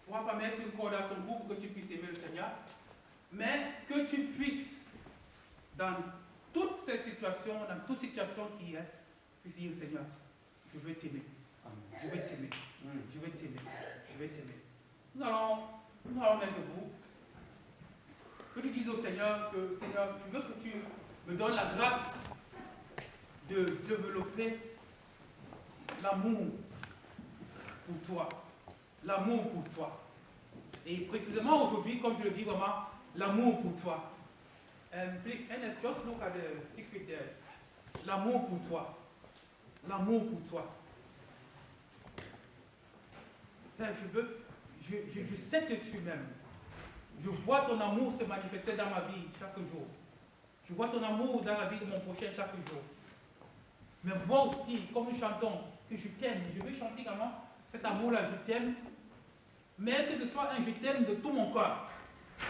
On ne pourra pas mettre une corde à ton cou pour que tu puisses aimer le Seigneur. Mais que tu puisses, dans toutes ces situations, dans toute situation qui est, puisses dire, Seigneur, je veux t'aimer. Je veux t'aimer. Je veux t'aimer. Je veux t'aimer. Nous allons mettre debout. Que tu dises au Seigneur que, Seigneur, je veux que tu me donnes la grâce de développer l'amour pour toi. L'amour pour toi. Et précisément aujourd'hui, comme je le dis vraiment, l'amour pour toi. Please, Ernest, just look at the secret there. L'amour pour toi. L'amour pour toi. Père, je sais que tu m'aimes. Je vois ton amour se manifester dans ma vie chaque jour. Je vois ton amour dans la vie de mon prochain chaque jour. Mais moi aussi, comme nous chantons, que je t'aime, je veux chanter également cet amour-là, je t'aime. Mais que ce soit un je t'aime de tout mon corps.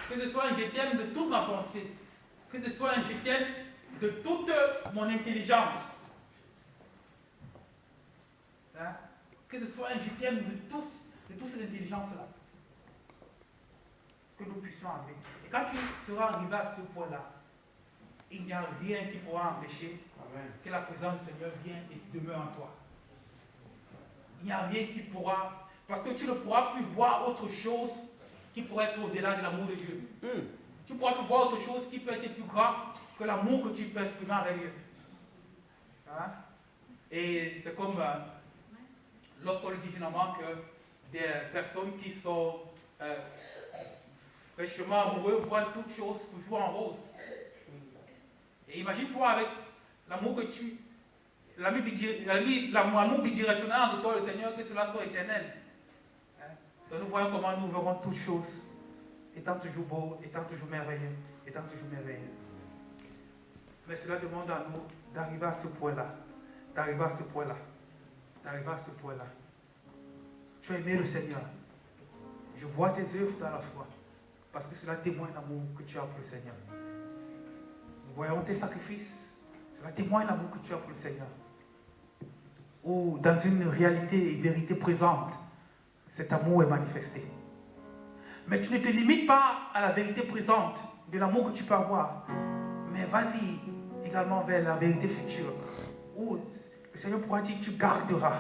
Que ce soit un je t'aime de toute ma pensée. Que ce soit un je t'aime de toute mon intelligence. Hein? Que ce soit un je t'aime de toutes ces intelligences-là. Que nous puissions arriver. Et quand tu seras arrivé à ce point-là, il n'y a rien qui pourra empêcher que la présence du Seigneur vienne et demeure en toi. Il n'y a rien qui pourra Parce que tu ne pourras plus voir autre chose qui pourrait être au-delà de l'amour de Dieu. Tu ne pourras plus voir autre chose qui peut être plus grand que l'amour que tu peux exprimer avec Dieu. Hein? Et c'est comme lorsqu'on dit généralement que des personnes qui sont fraîchement amoureux voient toutes choses toujours en rose. Et imagine-toi avec l'amour que tu... L'amour bidirectionnel entre toi et le Seigneur, que cela soit éternel. Hein? Donc nous voyons comment nous verrons toutes choses étant toujours beau, étant toujours merveilleux, étant toujours merveilleux. Mais cela demande à nous d'arriver à ce point-là, d'arriver à ce point-là, d'arriver à ce point-là. Tu as aimé le Seigneur. Je vois tes œuvres dans la foi, parce que cela témoigne l'amour que tu as pour le Seigneur. Nous voyons tes sacrifices, cela témoigne l'amour que tu as pour le Seigneur. Ou dans une réalité et vérité présente, cet amour est manifesté. Mais tu ne te limites pas à la vérité présente de l'amour que tu peux avoir, mais vas-y également vers la vérité future, où le Seigneur pourra dire tu garderas.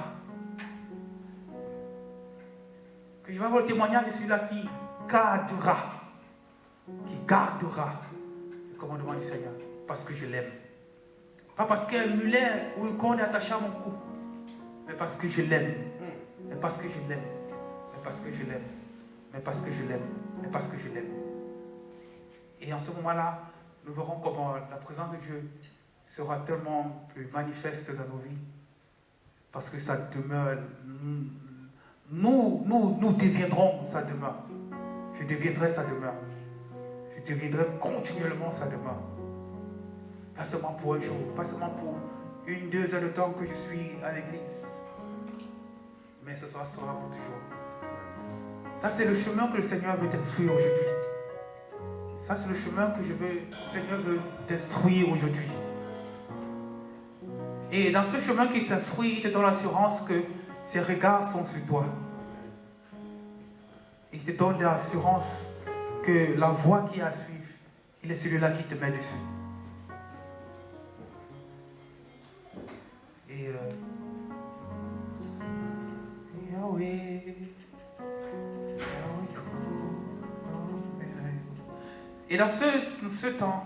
Que je vais avoir le témoignage de celui-là qui gardera le commandement du Seigneur, parce que je l'aime. Pas parce qu'un mulet ou une corde est attachée à mon cou, mais parce que je l'aime. Mais parce que je l'aime. Mais parce que je l'aime. Mais parce que je l'aime. Mais parce que je l'aime. Et en ce moment-là, nous verrons comment la présence de Dieu sera tellement plus manifeste dans nos vies. Parce que ça demeure. Nous deviendrons sa demeure. Je deviendrai sa demeure. Je deviendrai continuellement sa demeure. Pas seulement pour un jour, pas seulement pour 1-2 heures de temps que je suis à l'église. Mais ce sera pour toujours. Ça, c'est le chemin que le Seigneur veut t'instruire aujourd'hui. Ça, c'est le chemin que le Seigneur veut t'instruire aujourd'hui. Et dans ce chemin qu'il t'instruit, il te donne l'assurance que ses regards sont sur toi. Il te donne l'assurance que la voie qui est à suivre, il est celui-là qui te met dessus. Et Et dans ce temps,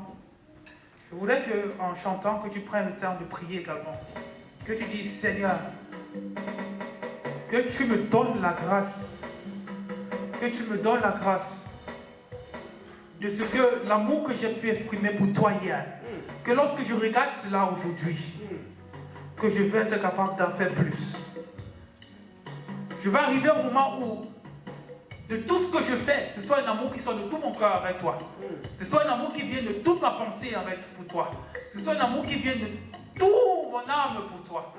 je voudrais qu'en chantant, que tu prennes le temps de prier également. Que tu dises, Seigneur, que tu me donnes la grâce. Que tu me donnes la grâce de ce que l'amour que j'ai pu exprimer pour toi hier, que lorsque je regarde cela aujourd'hui, que je vais être capable d'en faire plus. Je vais arriver au moment où, de tout ce que je fais, ce soit un amour qui soit de tout mon cœur avec toi. Ce soit un amour qui vient de toute ma pensée pour toi. Ce soit un amour qui vient de toute mon âme pour toi.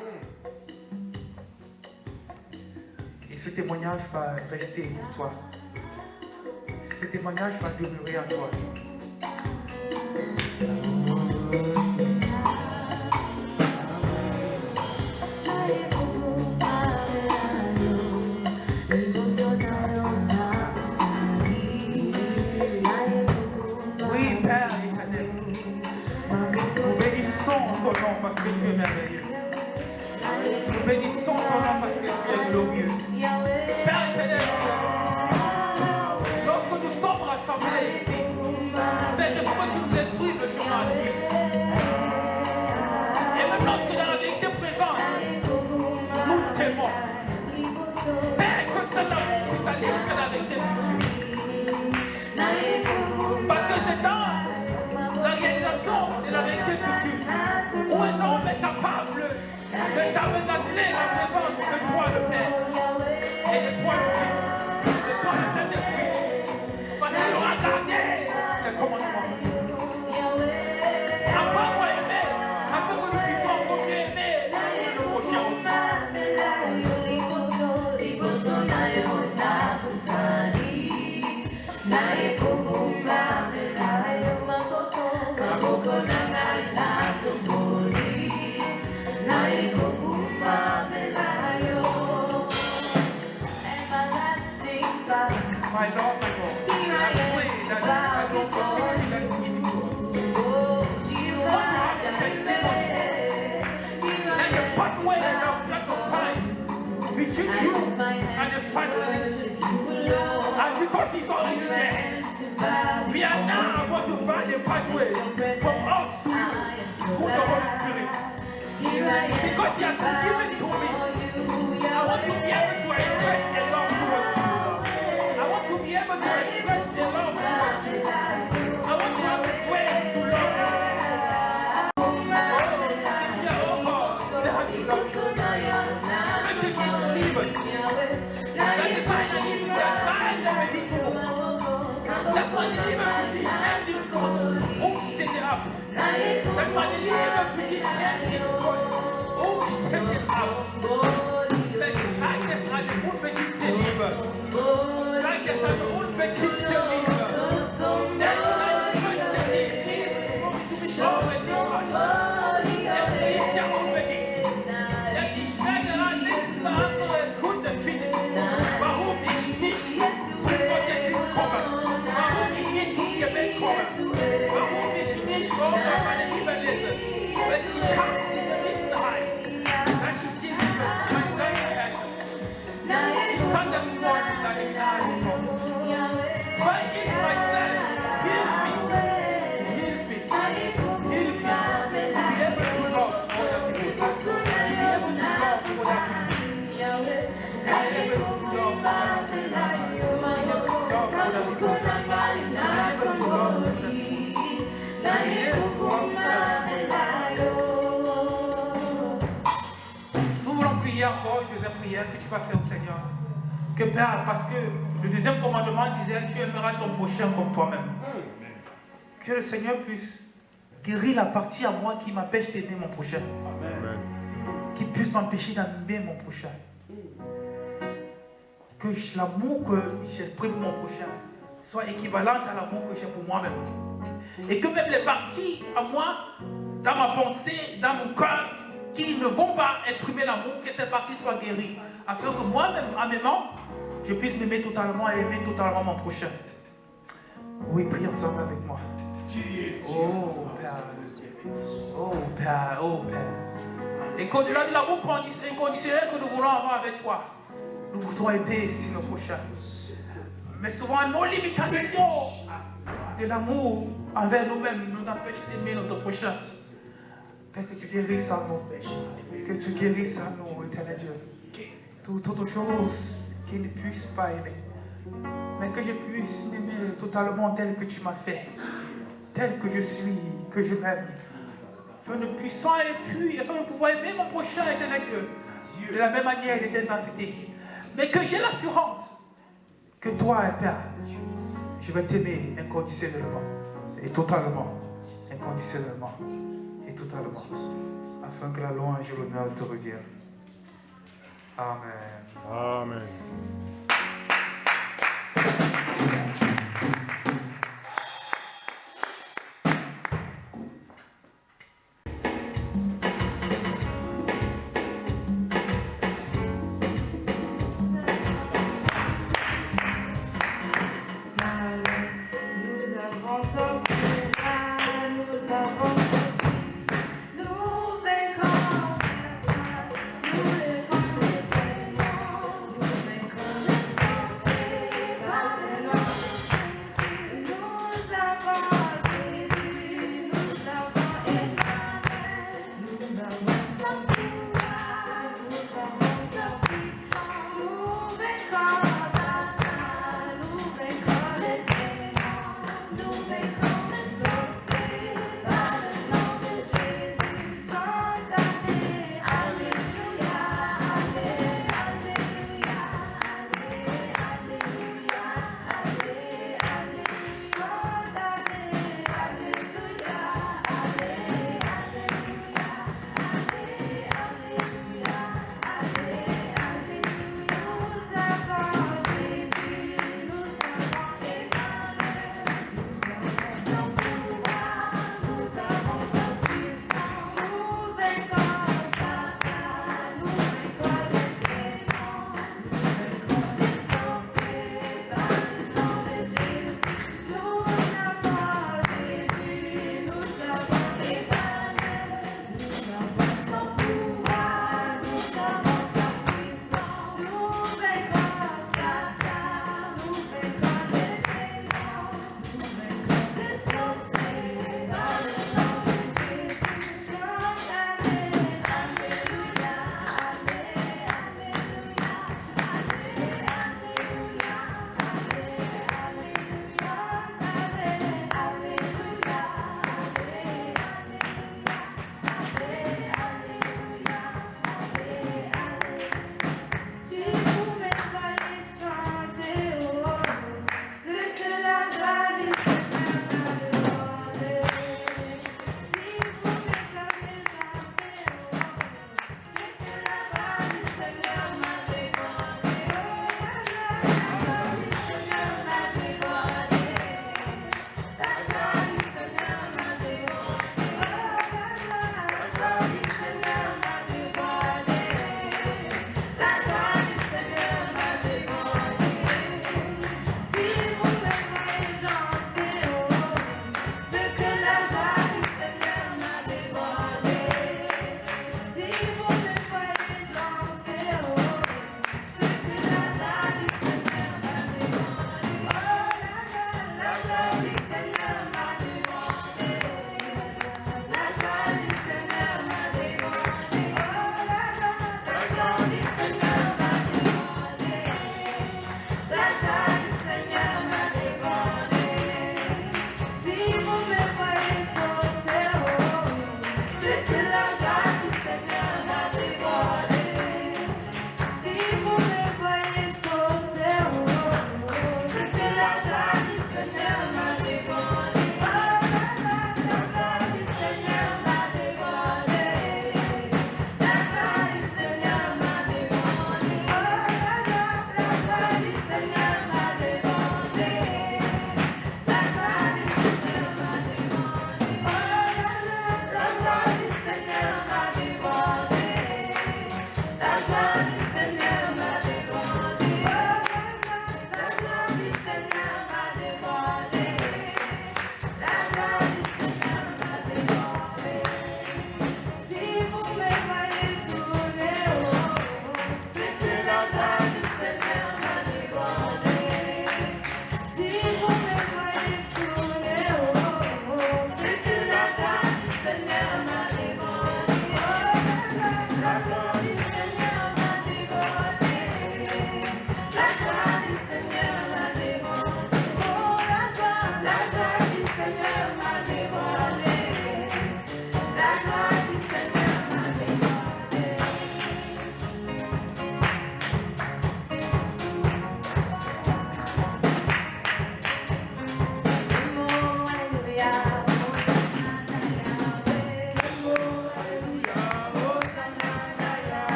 Et ce témoignage va rester pour toi. Ce témoignage va demeurer en toi. Oui, Père éternel, nous bénissons ton nom parce que tu es merveilleux. Nous bénissons ton nom parce que tu es glorieux. Père éternel, lorsque nous sommes rassemblés ici, Père, je veux que tu nous instruises le chemin à suivre. Et même lorsque dans la vérité présente, nous t'aimons. Père, que cet amour puisse aller jusqu'à la vérité future. Parce que c'est dans la réalisation de la vérité future où un homme est capable de tabernaculer la présence de toi le Père et de toi le Fils, de toi le Saint-Esprit, parce qu'il aura gardé les commandements. Apprends-moi à aimer, afin que nous puissions encore mieux aimer le prochain aussi. My Lord, my God, I pray that I don't continue that which you do. What has the testimony? And the pathway of time between you and the Son a pathway from us to you through the Holy Spirit. Because He has given to me. I want to be able to express a love towards you. I want to be able to express a love towards you. I want to have a way to love you. Encore une deuxième prière que tu vas faire au Seigneur. Que Père, parce que le deuxième commandement disait tu aimeras ton prochain comme toi-même. Que le Seigneur puisse guérir la partie à moi qui m'empêche d'aimer mon prochain. Amen. Qui puisse m'empêcher d'aimer mon prochain. Que l'amour que j'exprime pour mon prochain soit équivalent à l'amour que j'ai pour moi-même. Et que même les parties à moi, dans ma pensée, dans mon cœur, qui ne vont pas exprimer l'amour, que ces parties soient guéries, afin que moi-même, en m'aimant, je puisse m'aimer totalement et aimer totalement mon prochain. Oui, prie ensemble avec moi. Oh Père, oh Père, oh Père. Et qu'au-delà de l'amour inconditionnel que nous voulons avoir avec toi, nous voudrons aimer ici nos prochains. Mais souvent, nos limitations de l'amour envers nous-mêmes nous empêchent d'aimer notre prochain. Père, que tu guérisses à nous, que tu guérisses à nous, éternel Dieu. Toute autre chose qui ne puisse pas aimer, mais que je puisse m'aimer totalement tel que tu m'as fait, tel que je suis, que je m'aime. Afin de puissant et puis, afin de pouvoir aimer mon prochain, éternel Dieu, de la même manière et d'intensité. Mais que j'ai l'assurance que toi, Père, je vais t'aimer inconditionnellement et totalement, inconditionnellement. Totalement, afin que la louange et l'honneur te reviennent. Amen. Amen.